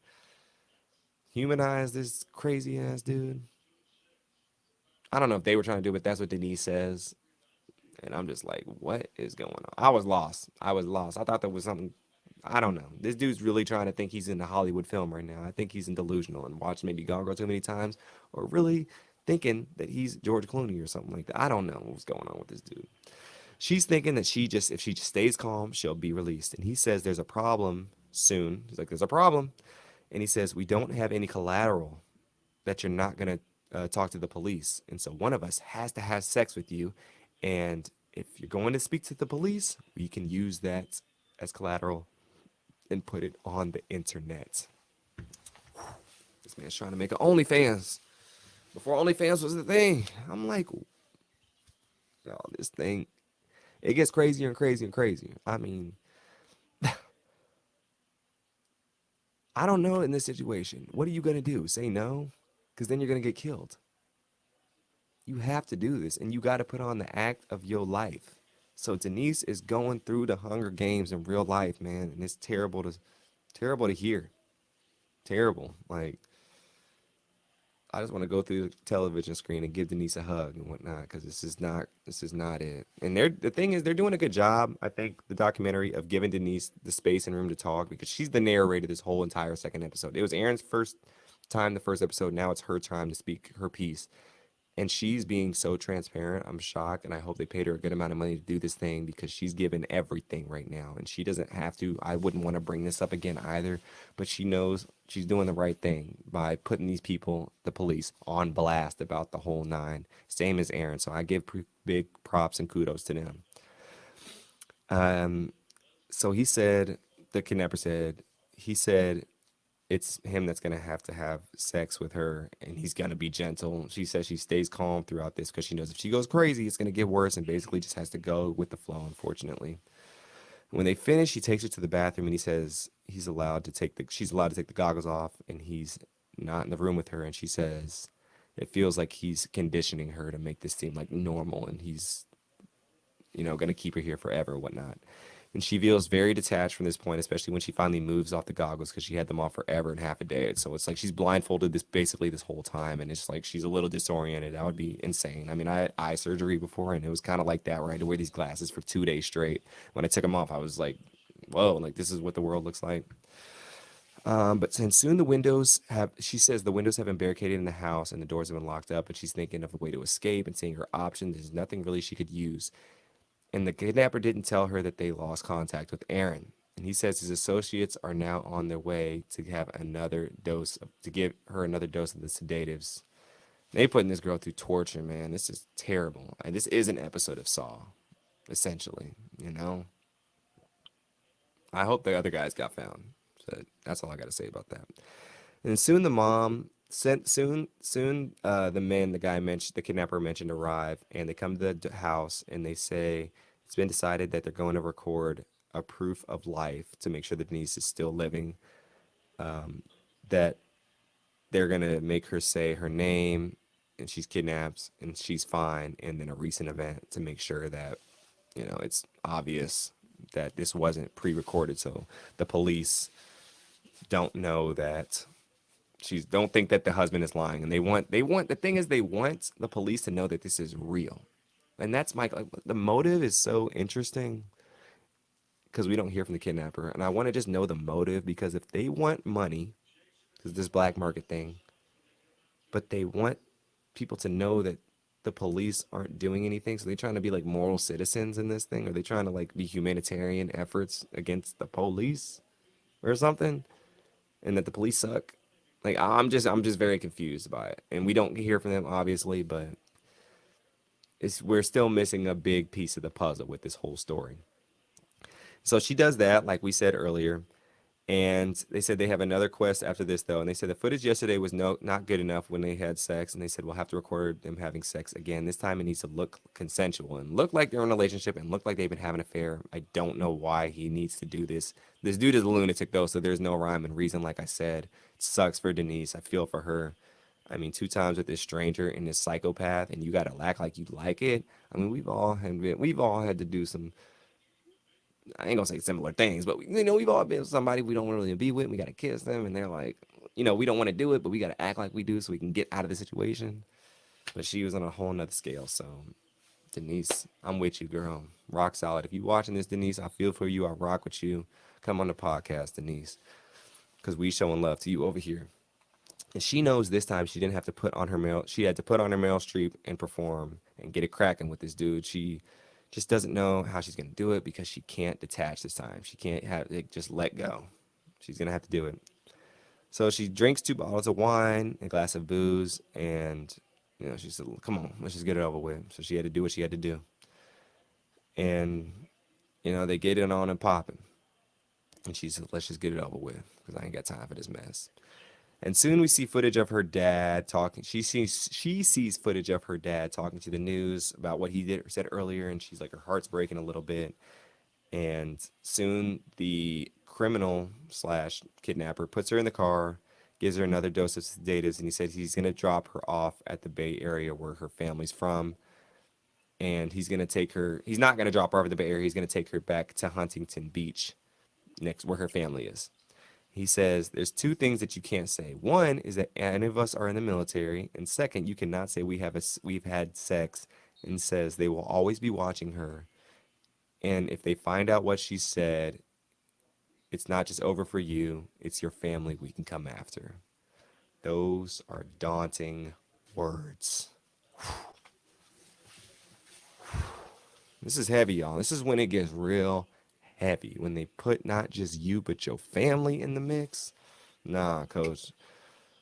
humanize this crazy ass dude. I don't know if they were trying to do it, but that's what Denise says. And I'm just like, what is going on? I was lost. I was lost. I thought there was something. I don't know. This dude's really trying to think he's in a Hollywood film right now. I think he's in delusional and watched maybe Gone Girl too many times, or really thinking that he's George Clooney or something like that. I don't know what's going on with this dude. She's thinking that if she just stays calm, she'll be released. And he says there's a problem soon. He's like, there's a problem. And he says, we don't have any collateral that you're not going to talk to the police. And so one of us has to have sex with you. And if you're going to speak to the police, we can use that as collateral and put it on the internet. This man's trying to make an OnlyFans before OnlyFans was the thing. I'm like, oh, this thing, it gets crazier and crazier and crazier. I mean, I don't know in this situation. What are you going to do? Say no? Because then you're going to get killed. You have to do this, and you got to put on the act of your life. So Denise is going through the Hunger Games in real life, man, and it's terrible to hear. Terrible. Like I just want to go through the television screen and give Denise a hug and whatnot because this is not it. And the thing is they're doing a good job. I think the documentary of giving Denise the space and room to talk because she's the narrator this whole entire second episode. It was Aaron's first time the first episode. Now it's her time to speak her piece. And she's being so transparent. I'm shocked, and I hope they paid her a good amount of money to do this thing because she's given everything right now, and she doesn't have to. I wouldn't want to bring this up again either, but she knows she's doing the right thing by putting these people, the police, on blast about the whole nine. Same as Aaron, so I give big props and kudos to them. Um, so he said, the kidnapper said, he said it's him that's gonna have to have sex with her, and he's gonna be gentle. She says she stays calm throughout this because she knows if she goes crazy, it's gonna get worse, and basically just has to go with the flow. Unfortunately, when they finish, he takes her to the bathroom, and he says she's allowed to take the goggles off, and he's not in the room with her, and she says it feels like he's conditioning her to make this seem like normal, and he's going to keep her here forever and whatnot. And she feels very detached from this point, especially when she finally moves off the goggles because she had them on forever and half a day. So it's like she's blindfolded this whole time, and it's like she's a little disoriented. That would be insane. I mean, I had eye surgery before, and it was kind of like that, where I had to wear these glasses for 2 days straight. When I took them off, I was like, "Whoa!" Like this is what the world looks like. But since soon she says the windows have been barricaded in the house and the doors have been locked up, and she's thinking of a way to escape and seeing her options. There's nothing really she could use. And the kidnapper didn't tell her that they lost contact with Aaron. And he says his associates are now on their way to give her another dose of the sedatives. They putting this girl through torture, man. This is terrible. And this is an episode of Saw, essentially. You know. I hope the other guys got found. So that's all I got to say about that. And soon the mom sent soon the men the guy mentioned the kidnapper mentioned arrive, and they come to the house and they say it's been decided that they're going to record a proof of life to make sure that Denise is still living. That they're gonna make her say her name, and she's kidnapped and she's fine, and then a recent event to make sure that, it's obvious that this wasn't pre-recorded, so the police don't know that she's don't think that the husband is lying, and they want the thing is they want the police to know that this is real. And that's my like, the motive is so interesting because we don't hear from the kidnapper, and I want to just know the motive, because if they want money, because this black market thing, but they want people to know that the police aren't doing anything, so they're trying to be like moral citizens in this thing, or they trying to like be humanitarian efforts against the police or something, and that the police suck. Like I'm just very confused by it, and we don't hear from them obviously, but we're still missing a big piece of the puzzle with this whole story. So she does that, like we said earlier. And they said they have another quest after this, though. And they said the footage yesterday was not good enough when they had sex. And they said we'll have to record them having sex again. This time it needs to look consensual and look like they're in a relationship and look like they've been having an affair. I don't know why he needs to do this. This dude is a lunatic, though, so there's no rhyme and reason. Like I said, it sucks for Denise. I feel for her. I mean, 2 times with this stranger and this psychopath, and you gotta act like you like it. I mean, we've all had to do some, I ain't gonna say similar things, but we've all been with somebody we don't really be with. We gotta kiss them, and they're like, we don't want to do it, but we gotta act like we do so we can get out of the situation. But she was on a whole nother scale. So Denise, I'm with you, girl. Rock solid. If you watching this, Denise, I feel for you. I rock with you. Come on the podcast, Denise, because we showing love to you over here. And she knows this time she didn't have to put on her male. She had to put on her male streak and perform and get it cracking with this dude. She just doesn't know how she's gonna do it because she can't detach this time. She can't have it just let go. She's gonna have to do it. So she drinks 2 bottles of wine, a glass of booze, and she said, "Come on, let's just get it over with." So she had to do what she had to do, and they get it on and popping. And she said, "Let's just get it over with because I ain't got time for this mess." And soon we see footage of her dad talking. She sees footage of her dad talking to the news about what he said earlier, and she's like her heart's breaking a little bit. And soon the criminal slash kidnapper puts her in the car, gives her another dose of sedatives, and he says he's gonna drop her off at the Bay Area where her family's from, and he's gonna take her. He's not gonna drop her off at the Bay Area. He's gonna take her back to Huntington Beach, next where her family is. He says there's 2 things that you can't say. One is that any of us are in the military, and second, you cannot say we've had sex. And says they will always be watching her, and if they find out what she said, it's not just over for you; it's your family we can come after. Those are daunting words. This is heavy, y'all. This is when it gets real heavy. When they put not just you but your family in the mix. Nah, coach.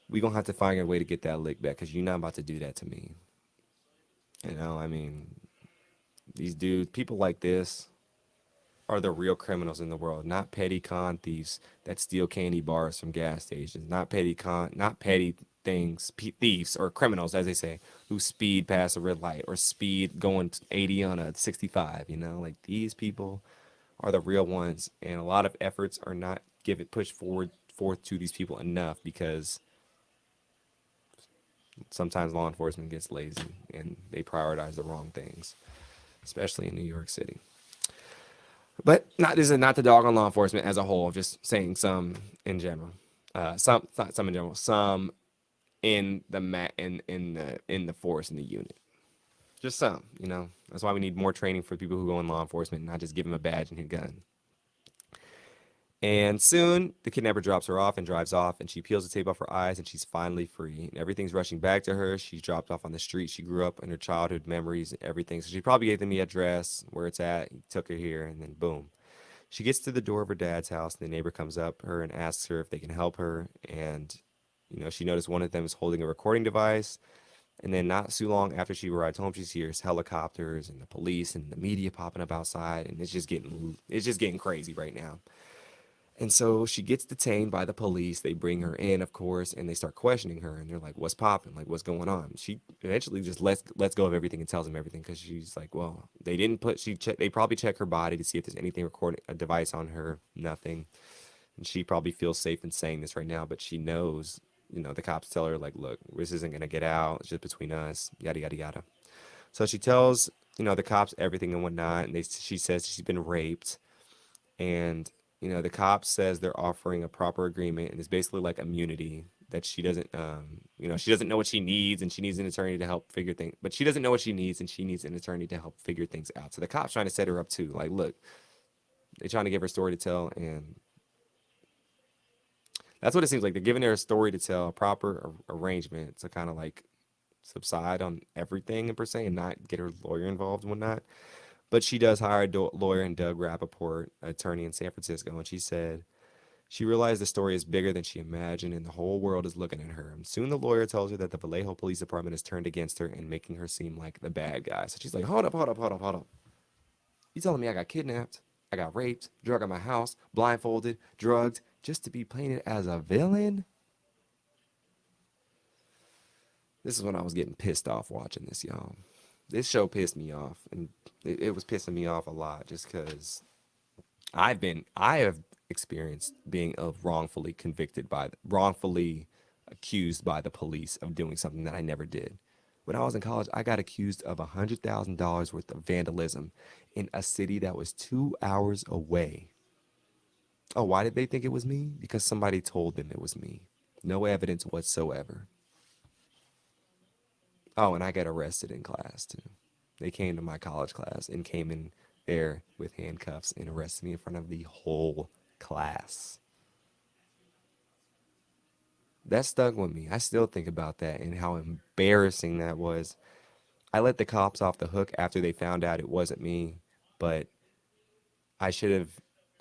We gonna have to find a way to get that lick back because you're not about to do that to me. I mean, these dudes, people like this are the real criminals in the world, not petty con thieves that steal candy bars from gas stations, not petty thieves or criminals, as they say, who speed past a red light or speed going 80 on a 65. Like these people are the real ones, and a lot of efforts are not given pushed forth to these people enough because sometimes law enforcement gets lazy and they prioritize the wrong things, especially in New York City. But not this is not the dog on law enforcement as a whole. Just saying some in general. Some not some in general. Some in the in the force in the unit. Just some. That's why we need more training for people who go in law enforcement, not just give them a badge and a gun. And soon the kidnapper drops her off and drives off, and she peels the tape off her eyes, and she's finally free. And everything's rushing back to her. She's dropped off on the street. She grew up in her childhood memories and everything. So she probably gave them the address where it's at. He took her here, and then boom. She gets to the door of her dad's house, and the neighbor comes up her and asks her if they can help her. And she noticed one of them is holding a recording device. And then not too long after she arrives home, she hears helicopters and the police and the media popping up outside, and it's just getting crazy right now. And so she gets detained by the police. They bring her in, of course, and they start questioning her. And they're like, "What's popping? Like, what's going on?" She eventually just lets go of everything and tells them everything because she's like, "Well, they didn't put. They probably check her body to see if there's anything recording a device on her. Nothing." And she probably feels safe in saying this right now, but she knows the cops tell her, like, look, this isn't going to get out. It's just between us, yada, yada, yada. So she tells, the cops everything and whatnot. And she says she's been raped. And, the cops says they're offering a proper agreement. And it's basically like immunity that she doesn't, she doesn't know what she needs and she needs an attorney to help figure things. But she doesn't know what she needs and she needs an attorney to help figure things out. So the cops trying to set her up too. Like, look, they're trying to give her a story to tell. And that's what it seems like. They're giving her a story to tell, a proper arrangement to kind of like subside on everything per se and not get her lawyer involved and whatnot. But she does hire a lawyer in Doug Rappaport, attorney in San Francisco, and she said she realized the story is bigger than she imagined and the whole world is looking at her. And soon the lawyer tells her that the Vallejo Police Department has turned against her and making her seem like the bad guy. So she's like, hold up, hold up, hold up, hold up. You telling me I got kidnapped, I got raped, drugged out my house, blindfolded, drugged, just to be painted as a villain? This is when I was getting pissed off watching this, y'all. This show pissed me off, and it was pissing me off a lot just because I have experienced being wrongfully accused by the police of doing something that I never did. When I was in college, I got accused of $100,000 worth of vandalism in a city that was 2 hours away. Oh, why did they think it was me? Because somebody told them it was me. No evidence whatsoever. Oh, and I got arrested in class too. They came to my college class and came in there with handcuffs and arrested me in front of the whole class. That stuck with me. I still think about that and how embarrassing that was. I let the cops off the hook after they found out it wasn't me, but I should have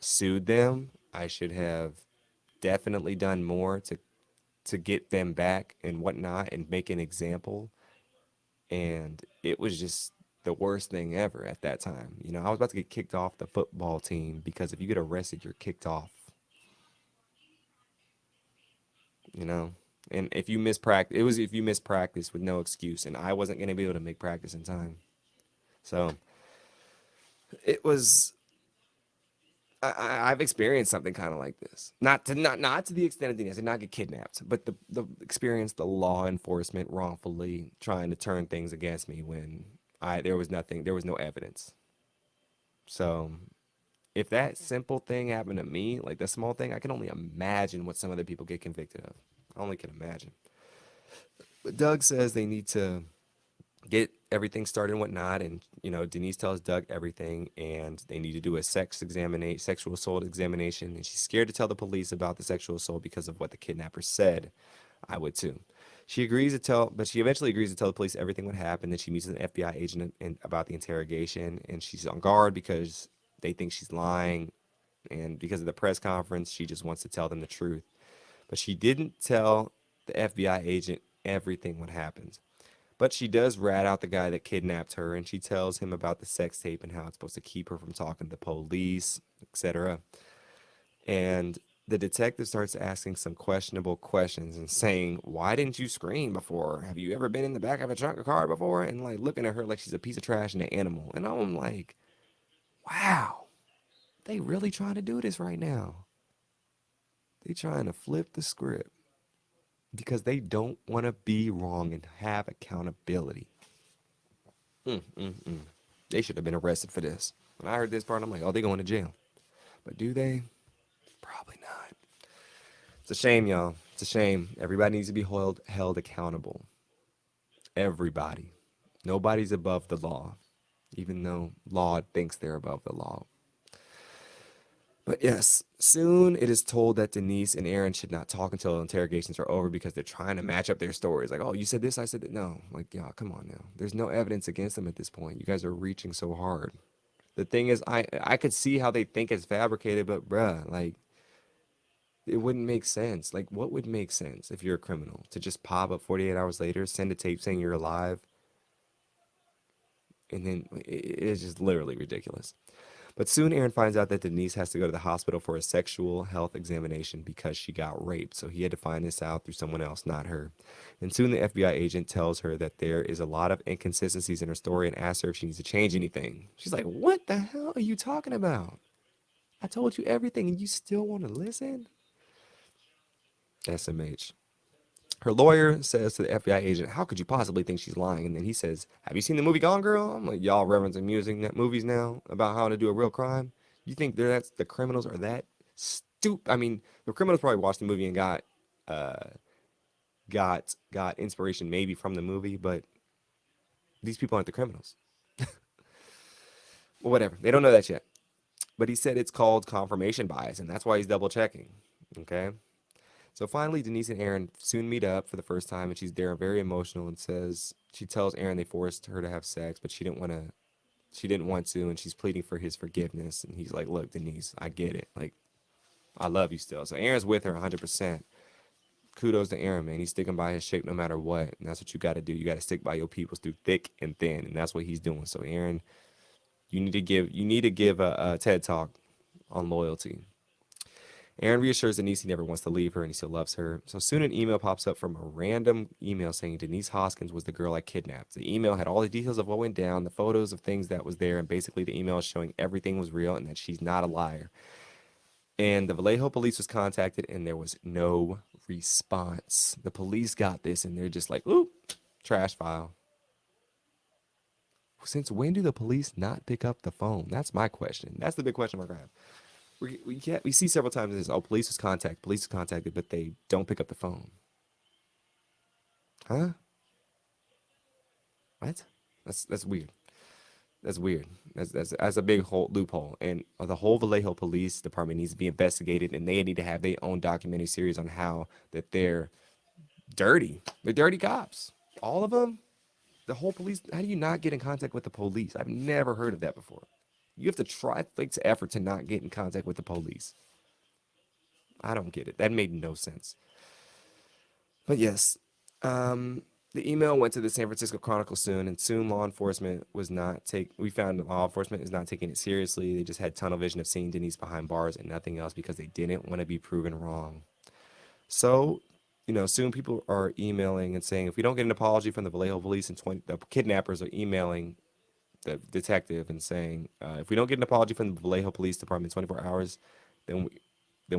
sued them. I should have definitely done more to get them back and whatnot and make an example. And it was just the worst thing ever at that time. I was about to get kicked off the football team because if you get arrested, you're kicked off, you know? And if you miss practice, it was if you miss practice with no excuse, and I wasn't going to be able to make practice in time. So it was, I've experienced something kind of like this. Not to the extent of Denise, I did not get kidnapped, but the experience the law enforcement wrongfully trying to turn things against me when there was no evidence. So if that simple thing happened to me, like the small thing, I can only imagine what some other people get convicted of. I only can imagine. But Doug says they need to get everything started and whatnot, and Denise tells Doug everything, and they need to do a sexual assault examination, and she's scared to tell the police about the sexual assault because of what the kidnapper said. I would too. But she eventually agrees to tell the police everything what happened. Then she meets with an FBI agent about the interrogation, and she's on guard because they think she's lying, and because of the press conference, she just wants to tell them the truth. But she didn't tell the FBI agent everything what happened. But she does rat out the guy that kidnapped her, and she tells him about the sex tape and how it's supposed to keep her from talking to the police, etc. And the detective starts asking some questionable questions and saying, "Why didn't you scream before? Have you ever been in the back of a trunk car before?" And like looking at her like she's a piece of trash and an animal. And I'm like, wow, they really trying to do this right now. They trying to flip the script because they don't want to be wrong and have accountability. Mm-mm-mm. They should have been arrested for this. When I heard this part, I'm like, oh, they going to jail. But do they? Probably not. It's a shame, y'all. It's a shame. Everybody needs to be held accountable. Everybody. Nobody's above the law, even though law thinks they're above the law. But yes, soon it is told that Denise and Aaron should not talk until interrogations are over because they're trying to match up their stories. Like, oh, you said this, I said that. No, like, y'all, come on now. There's no evidence against them at this point. You guys are reaching so hard. The thing is, I could see how they think it's fabricated, but bruh, like, it wouldn't make sense. Like, what would make sense if you're a criminal? To just pop up 48 hours later, send a tape saying you're alive, and then it's just literally ridiculous. But soon Aaron finds out that Denise has to go to the hospital for a sexual health examination because she got raped. So he had to find this out through someone else, not her. And soon the FBI agent tells her that there is a lot of inconsistencies in her story and asks her if she needs to change anything. She's like, what the hell are you talking about? I told you everything and you still want to listen? SMH. Her lawyer says to the FBI agent, "How could you possibly think she's lying?" And then he says, "Have you seen the movie Gone Girl?" I'm like, y'all referencing music movies now about how to do a real crime. You think that's the criminals are that stupid? I mean, the criminals probably watched the movie and uh, got inspiration maybe from the movie, but these people aren't the criminals. Well, whatever. They don't know that yet. But he said it's called confirmation bias, and that's why he's double checking. Okay. So finally, Denise and Aaron soon meet up for the first time, and she's there very emotional and says she tells Aaron they forced her to have sex, but she didn't want to. She didn't want to, and she's pleading for his forgiveness. And he's like, "Look, Denise, I get it. Like, I love you still." So Aaron's with her 100%. Kudos to Aaron, man. He's sticking by his shape no matter what, and that's what you got to do. You got to stick by your peoples through thick and thin, and that's what he's doing. So Aaron, you need to give a TED talk on loyalty. Aaron reassures Denise he never wants to leave her and he still loves her. So soon an email pops up from a random email saying Denise Hoskins was the girl I kidnapped. The email had all the details of what went down, the photos of things that was there, and basically the email is showing everything was real and that she's not a liar. And the Vallejo police was contacted and there was no response. The police got this and they're just like, "Ooh, trash file." Since when do the police not pick up the phone? That's my question. That's the big question mark I have. We see several times this. Oh, police was contacted, but they don't pick up the phone. Huh? What? That's weird. That's weird. That's a big whole loophole, and the whole Vallejo Police Department needs to be investigated, and they need to have their own documentary series on how that they're dirty. They're dirty cops. All of them. The whole police. How do you not get in contact with the police? I've never heard of that before. You have to try takes effort to not get in contact with the police. I don't get it. That made no sense. But yes, the email went to the San Francisco Chronicle soon, and soon law enforcement was not take. We found that law enforcement is not taking it seriously. They just had tunnel vision of seeing Denise behind bars and nothing else because they didn't want to be proven wrong. So, soon people are emailing and saying if we don't get an apology from the Vallejo police and 20, the kidnappers are emailing the detective and saying if we don't get an apology from the Vallejo Police Department in 24 hours, then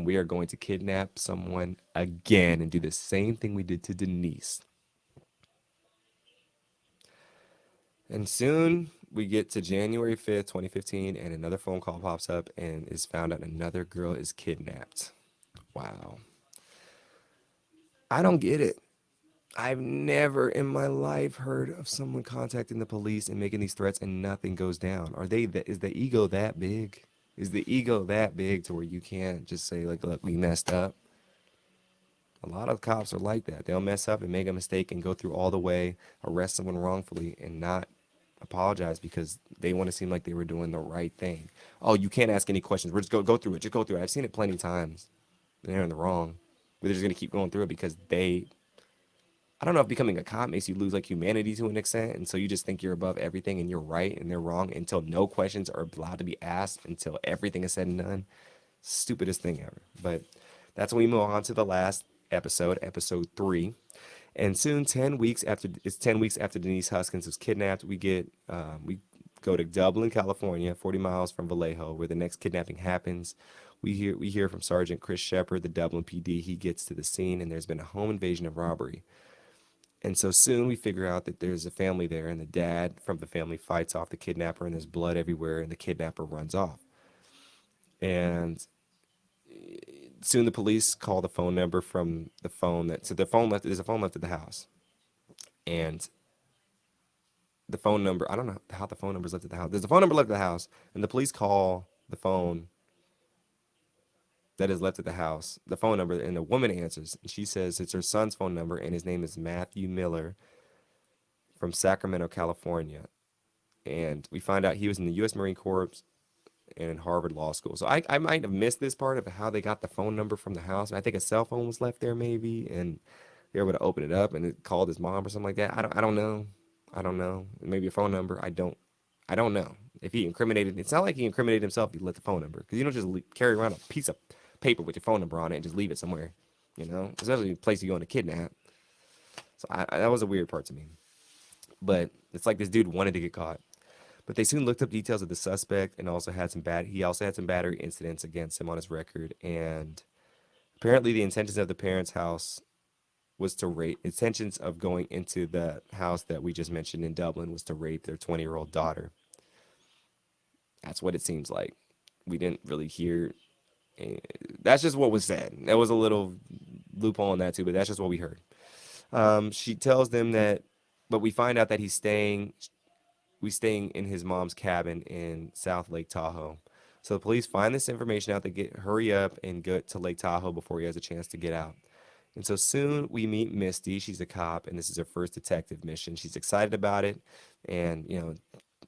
we are going to kidnap someone again and do the same thing we did to Denise. And soon we get to January 5th, 2015, and another phone call pops up and is found out another girl is kidnapped. Wow. I don't get it. I've never in my life heard of someone contacting the police and making these threats and nothing goes down. Is the ego that big? Is the ego that big to where you can't just say like, "Look, we messed up"? A lot of cops are like that. They'll mess up and make a mistake and go through all the way, arrest someone wrongfully, and not apologize because they want to seem like they were doing the right thing. Oh, you can't ask any questions. We're just go through it. Just go through it. I've seen it plenty of times. They're in the wrong. But they're just gonna keep going through it because they. I don't know if becoming a cop makes you lose like humanity to an extent, and so you just think you're above everything and you're right and they're wrong until no questions are allowed to be asked until everything is said and done. Stupidest thing ever. But that's when we move on to the last episode, episode 3. And soon, 10 weeks after Denise Huskins was kidnapped, we go to Dublin, California, 40 miles from Vallejo, where the next kidnapping happens. We hear from Sergeant Chris Shepard, the Dublin PD. He gets to the scene, and there's been a home invasion of robbery. And so soon we figure out that there's a family there, and the dad from the family fights off the kidnapper, and there's blood everywhere, and the kidnapper runs off. And soon the police call the phone number from the phone that so the phone left there's a phone left at the house, and the phone number I don't know how the phone number's left at the house. There's a phone number left at the house, and the police call the phone that is left at the house, the phone number, and the woman answers, and she says it's her son's phone number, and his name is Matthew Miller from Sacramento, California. And we find out he was in the U.S. Marine Corps and in Harvard Law School. So I might have missed this part of how they got the phone number from the house. I think a cell phone was left there maybe, and they were able to open it up and it called his mom or something like that. I don't know. I don't know. Maybe a phone number. I don't know. If he incriminated, it's not like he incriminated himself. He let the phone number because you don't just carry around a piece of paper with your phone number on it and just leave it somewhere. Especially a place you go on to kidnap. So that was a weird part to me. But it's like this dude wanted to get caught. But they soon looked up details of the suspect and also had some bad. He also had some battery incidents against him on his record. And apparently, the intentions of the parents' house was to rape intentions of going into the house that we just mentioned in Dublin was to rape their 20-year-old daughter. That's what it seems like. We didn't really hear. eh, That's just what was said. There was a little loophole in that too, but that's just what we heard. She tells them that, but we find out that he's staying. We staying in his mom's cabin in South Lake Tahoe. So the police find this information out. They get hurry up and go to Lake Tahoe before he has a chance to get out. And so soon we meet Misty. She's a cop, and this is her first detective mission. She's excited about it, and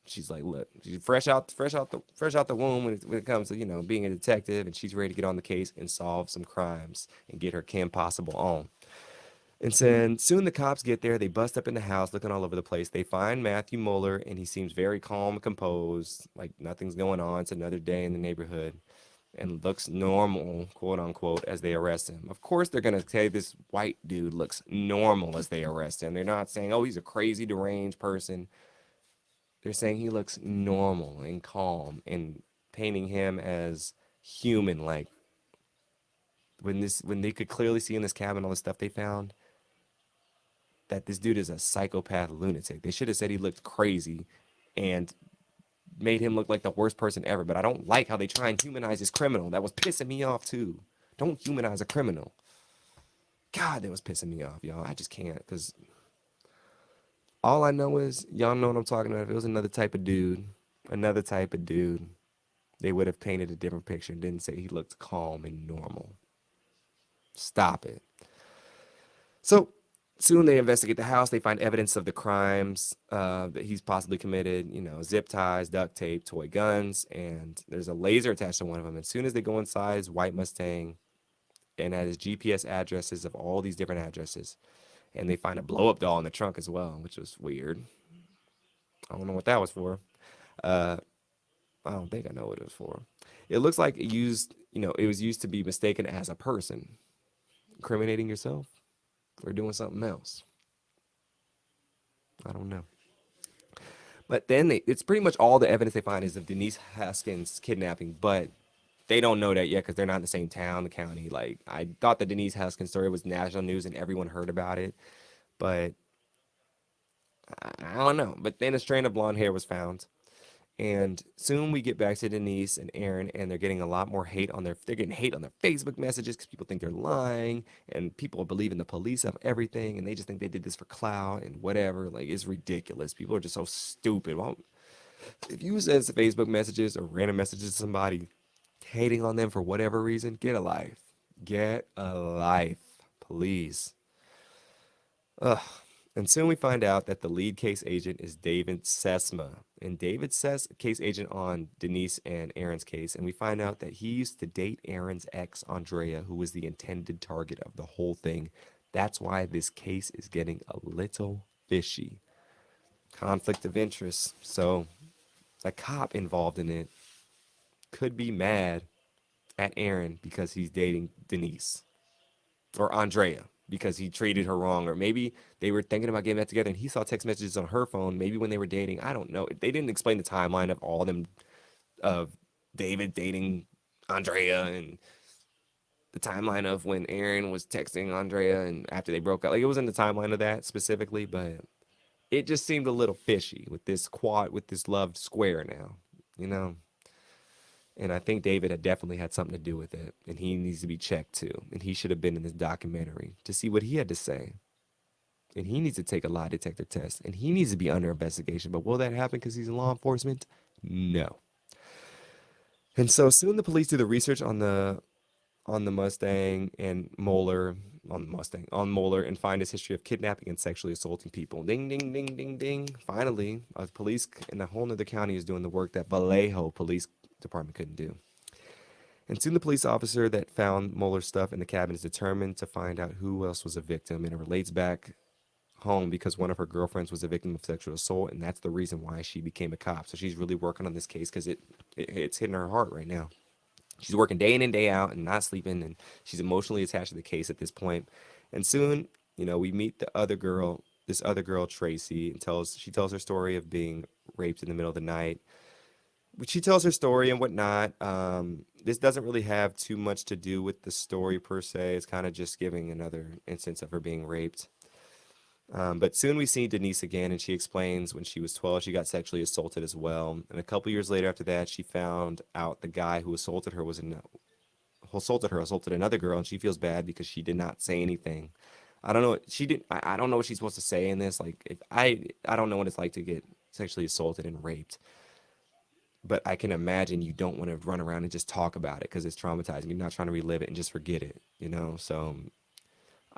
she's like, look, she's fresh out the womb when it comes to being a detective, and she's ready to get on the case and solve some crimes and get her Kim Possible on. And then soon the cops get there. They bust up in the house, looking all over the place. They find Matthew Mueller, and he seems very calm and composed, like nothing's going on. It's another day in the neighborhood, and looks normal, quote unquote, as they arrest him. Of course, they're gonna say this white dude looks normal as they arrest him. They're not saying, "Oh, he's a crazy, deranged person." They're saying he looks normal and calm, and painting him as human, like when they could clearly see in this cabin all the stuff they found that this dude is a psychopath lunatic. They should have said he looked crazy and made him look like the worst person ever. But I don't like how they try and humanize this criminal. That was pissing me off too. Don't humanize a criminal. God, that was pissing me off, y'all. I just can't because all I know is y'all know what I'm talking about. If it was another type of dude, they would have painted a different picture and didn't say he looked calm and normal. Stop it. So soon they investigate the house. They find evidence of the crimes that he's possibly committed. Zip ties, duct tape, toy guns, and there's a laser attached to one of them. As soon as they go inside his white Mustang and at his GPS addresses of all these different addresses, and they find a blow up doll in the trunk as well, which was weird. I don't know what that was for. Uh, I don't think I know what it was for. It looks like it was used to be mistaken as a person, incriminating yourself or doing something else. I don't know. But then it's pretty much all the evidence they find is of Denise Haskins kidnapping, but they don't know that yet because they're not in the same town, the county. Like I thought the Denise Haskins story was national news and everyone heard about it, but I don't know. But then a strand of blonde hair was found, and soon we get back to Denise and Aaron, and they're getting hate on their Facebook messages because people think they're lying, and people believe in the police of everything, and they just think they did this for clout and whatever. Like it's ridiculous. People are just so stupid. Well, if you send Facebook messages or random messages to somebody hating on them for whatever reason, get a life. Get a life, please. Ugh. And soon we find out that the lead case agent is David Sesma. And David says case agent on Denise and Aaron's case. And we find out that he used to date Aaron's ex, Andrea, who was the intended target of the whole thing. That's why this case is getting a little fishy. Conflict of interest. So the cop involved in it could be mad at Aaron because he's dating Denise or Andrea because he treated her wrong, or maybe they were thinking about getting that together and he saw text messages on her phone. Maybe when they were dating, I don't know. They didn't explain the timeline of all of them of David dating Andrea and the timeline of when Aaron was texting Andrea and after they broke up. Like it was in the timeline of that specifically, but it just seemed a little fishy with this loved square now, you know. And I think David had definitely had something to do with it. And he needs to be checked too. And he should have been in this documentary to see what he had to say. And he needs to take a lie detector test. And he needs to be under investigation. But will that happen because he's in law enforcement? No. And so soon the police do the research on the Mustang and Moeller on Moeller and find his history of kidnapping and sexually assaulting people. Ding ding ding ding ding. Finally, police in a whole nother county is doing the work that Vallejo Police Department couldn't do. And soon the police officer that found Mueller's stuff in the cabin is determined to find out who else was a victim. And it relates back home because one of her girlfriends was a victim of sexual assault. And that's the reason why she became a cop. So she's really working on this case because it's hitting her heart right now. She's working day in and day out and not sleeping. And she's emotionally attached to the case at this point. And soon, we meet this other girl, Tracy, and she tells her story of being raped in the middle of the night she tells her story and whatnot. This doesn't really have too much to do with the story per se. It's kind of just giving another instance of her being raped. But soon we see Denise again, and she explains when she was 12, she got sexually assaulted as well. And a couple years later after that, she found out the guy who assaulted her assaulted another girl, and she feels bad because she did not say anything. I don't know. She didn't. I don't know what she's supposed to say in this. Like, if I don't know what it's like to get sexually assaulted and raped, but I can imagine you don't want to run around and just talk about it because it's traumatizing. You're not trying to relive it and just forget it, you know. So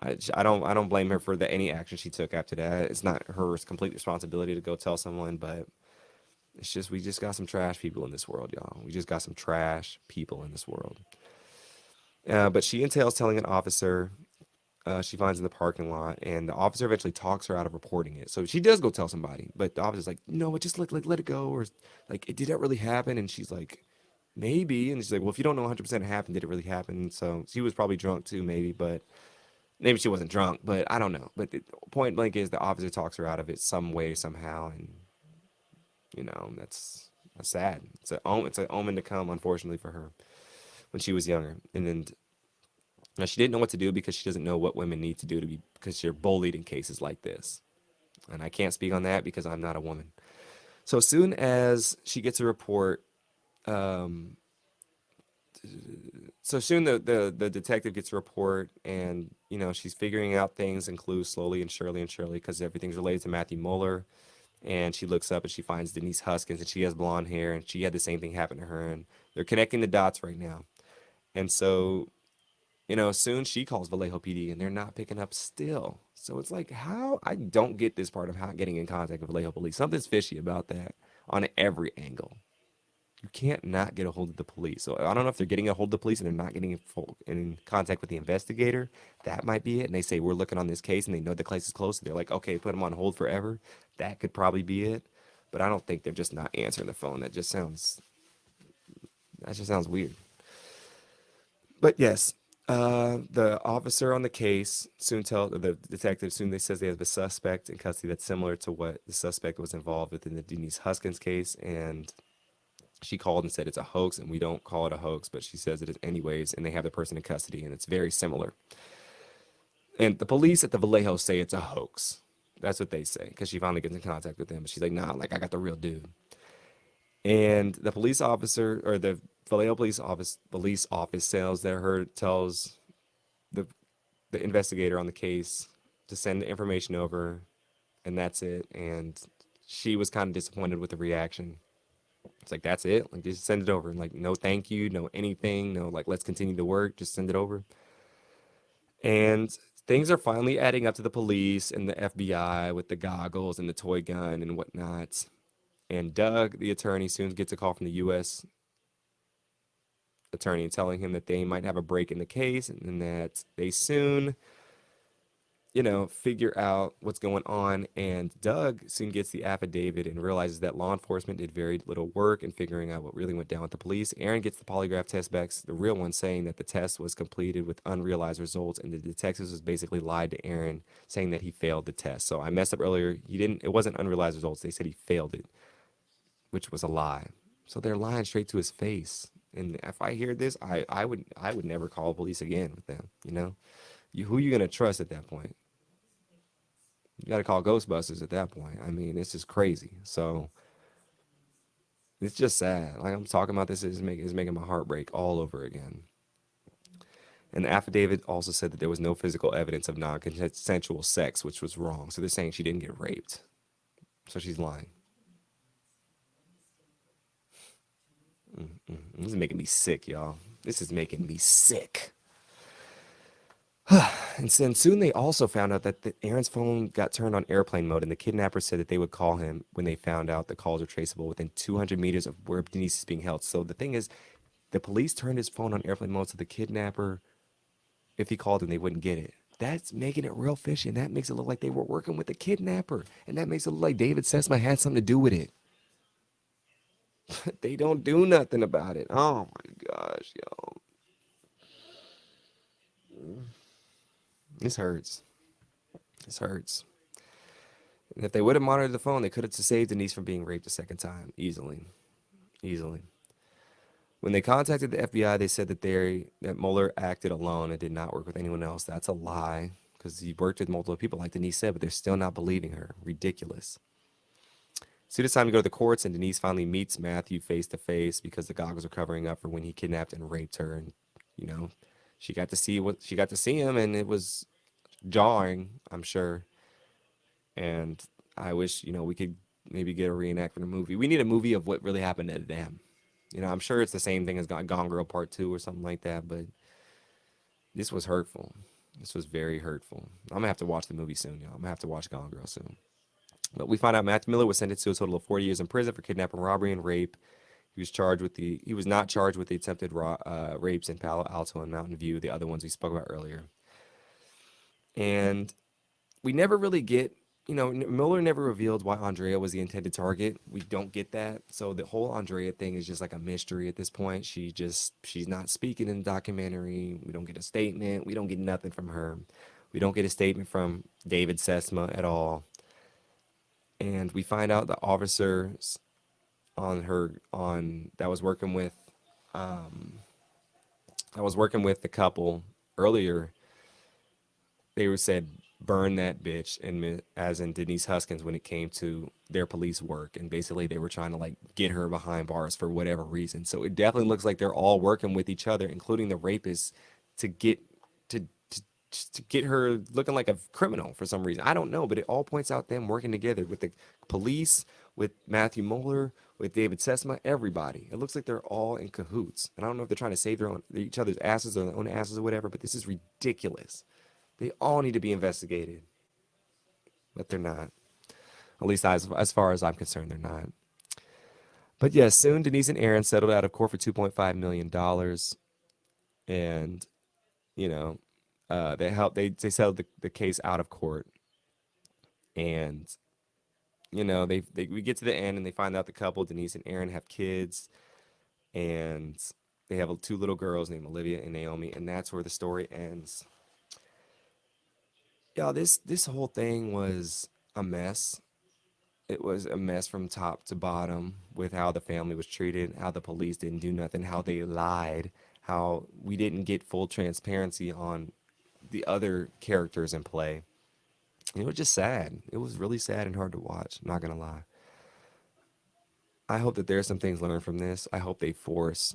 I don't blame her for the any action she took after that. It's not her complete responsibility to go tell someone, but it's just we just got some trash people in this world, y'all. We just got some trash people in this world. But she entails telling an officer she finds in the parking lot, and the officer eventually talks her out of reporting it. So she does go tell somebody, but the officer's like, "No, just let it go," or like, "Did that really happen?" And she's like, "Maybe," and she's like, "Well, if you don't know 100% it happened, did it really happen?" So she was probably drunk too, maybe, but maybe she wasn't drunk, but I don't know. But the point blank is the officer talks her out of it some way, somehow, and that's sad. It's an omen to come, unfortunately for her when she was younger, and then now she didn't know what to do because she doesn't know what women need to do to be because you're bullied in cases like this. And I can't speak on that because I'm not a woman. So as soon as she gets a report, um, so soon the detective gets a report, and she's figuring out things and clues slowly and surely because everything's related to Matthew Mueller. And she looks up and she finds Denise Huskins, and she has blonde hair, and she had the same thing happen to her, and they're connecting the dots right now. And so soon she calls Vallejo PD and they're not picking up still. So it's like, how? I don't get this part of how getting in contact with Vallejo police. Something's fishy about that on every angle. You can't not get a hold of the police. So I don't know if they're getting a hold of the police and they're not getting in contact with the investigator. That might be it. And they say, we're looking on this case, and they know the case is close. So they're like, okay, put them on hold forever. That could probably be it. But I don't think they're just not answering the phone. That just sounds weird. But yes, the officer on the case soon tell the detective soon they says they have a suspect in custody that's similar to what the suspect was involved with in the Denise Huskins case, and she called and said it's a hoax, and we don't call it a hoax, but she says it is anyways, and they have the person in custody, and it's very similar. And the police at the Vallejo say it's a hoax. That's what they say because she finally gets in contact with them, but she's like, nah, like I got the real dude. And the police officer or the Vallejo police office tells the the investigator on the case to send the information over, and that's it. And she was kind of disappointed with the reaction. It's like, that's it? Like, just send it over. And like, no thank you, no anything, no like, let's continue the work, just send it over. And things are finally adding up to the police and the FBI with the goggles and the toy gun and whatnot. And Doug, the attorney, soon gets a call from the U.S. attorney telling him that they might have a break in the case and that they soon figure out what's going on. And Doug soon gets the affidavit and realizes that law enforcement did very little work in figuring out what really went down with the police. Aaron gets the polygraph test back, the real one, saying that the test was completed with unrealized results, and the detectives was basically lied to Aaron, saying that he failed the test. So I messed up earlier. He didn't. It wasn't unrealized results. They said he failed it, which was a lie. So they're lying straight to his face. And if I hear this, I would never call police again with them. Who you gonna trust at that point? You got to call Ghostbusters at that point. I mean, it's just crazy. So it's just sad. Like I'm talking about this is making my heart break all over again. And the affidavit also said that there was no physical evidence of non-consensual sex, which was wrong. So they're saying she didn't get raped. So she's lying. This is making me sick, y'all. This is making me sick. And then soon they also found out that Aaron's phone got turned on airplane mode, and the kidnappers said that they would call him when they found out the calls are traceable within 200 meters of where Denise is being held. So the thing is, the police turned his phone on airplane mode so the kidnapper, if he called him, they wouldn't get it. That's making it real fishy, and that makes it look like they were working with the kidnapper, and that makes it look like David Sesma had something to do with it. They don't do nothing about it. Oh my gosh, yo, this hurts. This hurts. And if they would have monitored the phone, they could have saved Denise from being raped a second time easily. easily. When they contacted the FBI, they said that Mueller acted alone and did not work with anyone else. That's a lie because he worked with multiple people, like Denise said, but they're still not believing her. Ridiculous. Soon as time to go to the courts, and Denise finally meets Matthew face to face because the goggles are covering up for when he kidnapped and raped her, and you know, she got to see him, and it was jarring, I'm sure. And I wish we could maybe get a reenactment of movie. We need a movie of what really happened to them. I'm sure it's the same thing as Gone Girl Part Two or something like that, but this was hurtful. This was very hurtful. I'm gonna have to watch the movie soon, y'all. I'm gonna have to watch Gone Girl soon. But we find out Matthew Miller was sentenced to a total of 40 years in prison for kidnapping, robbery, and rape. He was not charged with the attempted rapes in Palo Alto and Mountain View, the other ones we spoke about earlier. And we never really get, Miller never revealed why Andrea was the intended target. We don't get that. So the whole Andrea thing is just like a mystery at this point. She's not speaking in the documentary. We don't get a statement. We don't get nothing from her. We don't get a statement from David Sesma at all. And we find out the officers on that was working with the couple earlier, they were said burn that bitch, and as in Denise Huskins, when it came to their police work, and basically they were trying to like get her behind bars for whatever reason. So it definitely looks like they're all working with each other, including the rapist, to get to to get her looking like a criminal for some reason. I don't know, but it all points out them working together with the police, with Matthew Mueller, with David Sesma, everybody. It looks like they're all in cahoots. And I don't know if they're trying to save each other's asses or their own asses or whatever, but this is ridiculous. They all need to be investigated, but they're not. At least as far as I'm concerned, they're not. But yes, soon Denise and Aaron settled out of court for $2.5 million. And, you know, they settled the case out of court. And, we get to the end and they find out the couple, Denise and Aaron, have kids. And they have two little girls named Olivia and Naomi. And that's where the story ends. Yeah, this whole thing was a mess. It was a mess from top to bottom with how the family was treated, how the police didn't do nothing, how they lied, how we didn't get full transparency on the other characters in play. And it was just sad. It was really sad and hard to watch. I'm not gonna lie. I hope that there's some things learned from this. I hope they force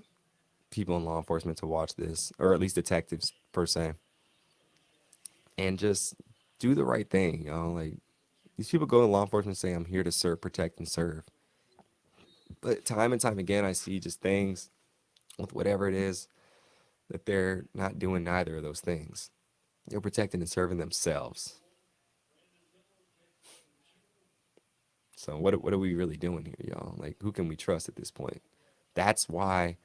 people in law enforcement to watch this, or at least detectives per se, and just do the right thing. Like these people go to law enforcement and say, "I'm here to serve, protect, and serve." But time and time again, I see just things with whatever it is that they're not doing neither of those things. They're protecting and serving themselves. So what are we really doing here, y'all? Like, who can we trust at this point? That's why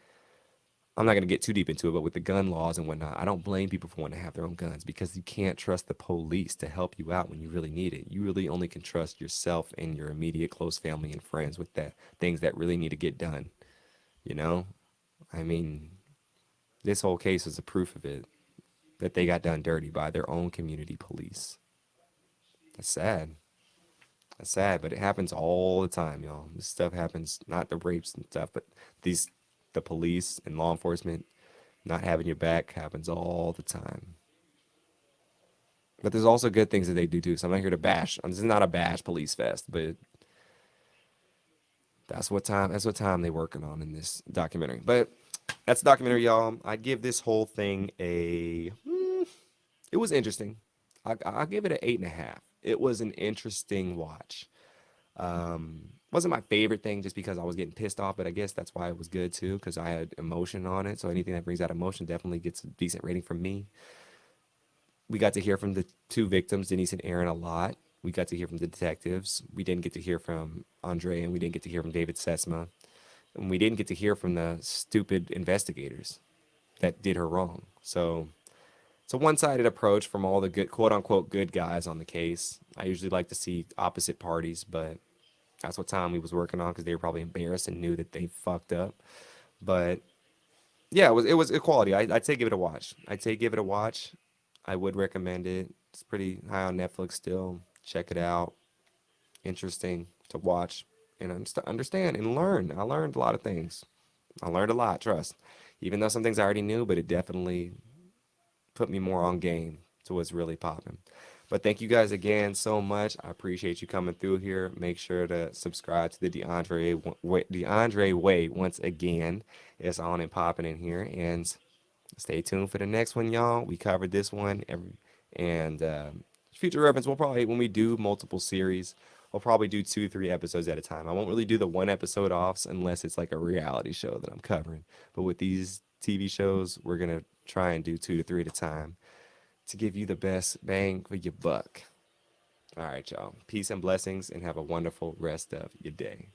I'm not gonna get too deep into it, but with the gun laws and whatnot, I don't blame people for wanting to have their own guns because you can't trust the police to help you out when you really need it. You really only can trust yourself and your immediate close family and friends with that things that really need to get done. You know? I mean, this whole case is a proof of it, that they got done dirty by their own community police. That's sad. That's sad, but it happens all the time, y'all. This stuff happens, not the rapes and stuff, but the police and law enforcement not having your back happens all the time. But there's also good things that they do too. So I'm not here to bash. This is not a bash police fest, but that's what time they working on in this documentary. But that's the documentary, y'all. I'd give this whole thing it was interesting. I'll give it an 8.5. It was an interesting watch. Wasn't my favorite thing just because I was getting pissed off, but I guess that's why it was good too, because I had emotion on it. So anything that brings out emotion definitely gets a decent rating from me. We got to hear from the two victims, Denise and Aaron, a lot. We got to hear from the detectives. We didn't get to hear from Andre, and we didn't get to hear from David Sesma. And we didn't get to hear from the stupid investigators that did her wrong. So it's a one-sided approach from all the good, quote unquote, good guys on the case. I usually like to see opposite parties, but that's what time we was working on because they were probably embarrassed and knew that they fucked up. But yeah, it was equality. I'd say give it a watch. I'd say give it a watch. I would recommend it. It's pretty high on Netflix still. Check it out. Interesting to watch. and understand and learn. I learned a lot of things. I learned a lot, trust. Even though some things I already knew, but it definitely put me more on game to what's really popping. But thank you guys again so much. I appreciate you coming through here. Make sure to subscribe to the DeAndre Way once again. It's on and popping in here. And stay tuned for the next one, y'all. We covered this one and future reference. We'll probably when we do multiple series, we'll probably do 2, 3 episodes at a time. I won't really do the one episode offs unless it's like a reality show that I'm covering. But with these TV shows, we're gonna try and do 2 to 3 at a time to give you the best bang for your buck. All right, y'all. Peace and blessings, and have a wonderful rest of your day.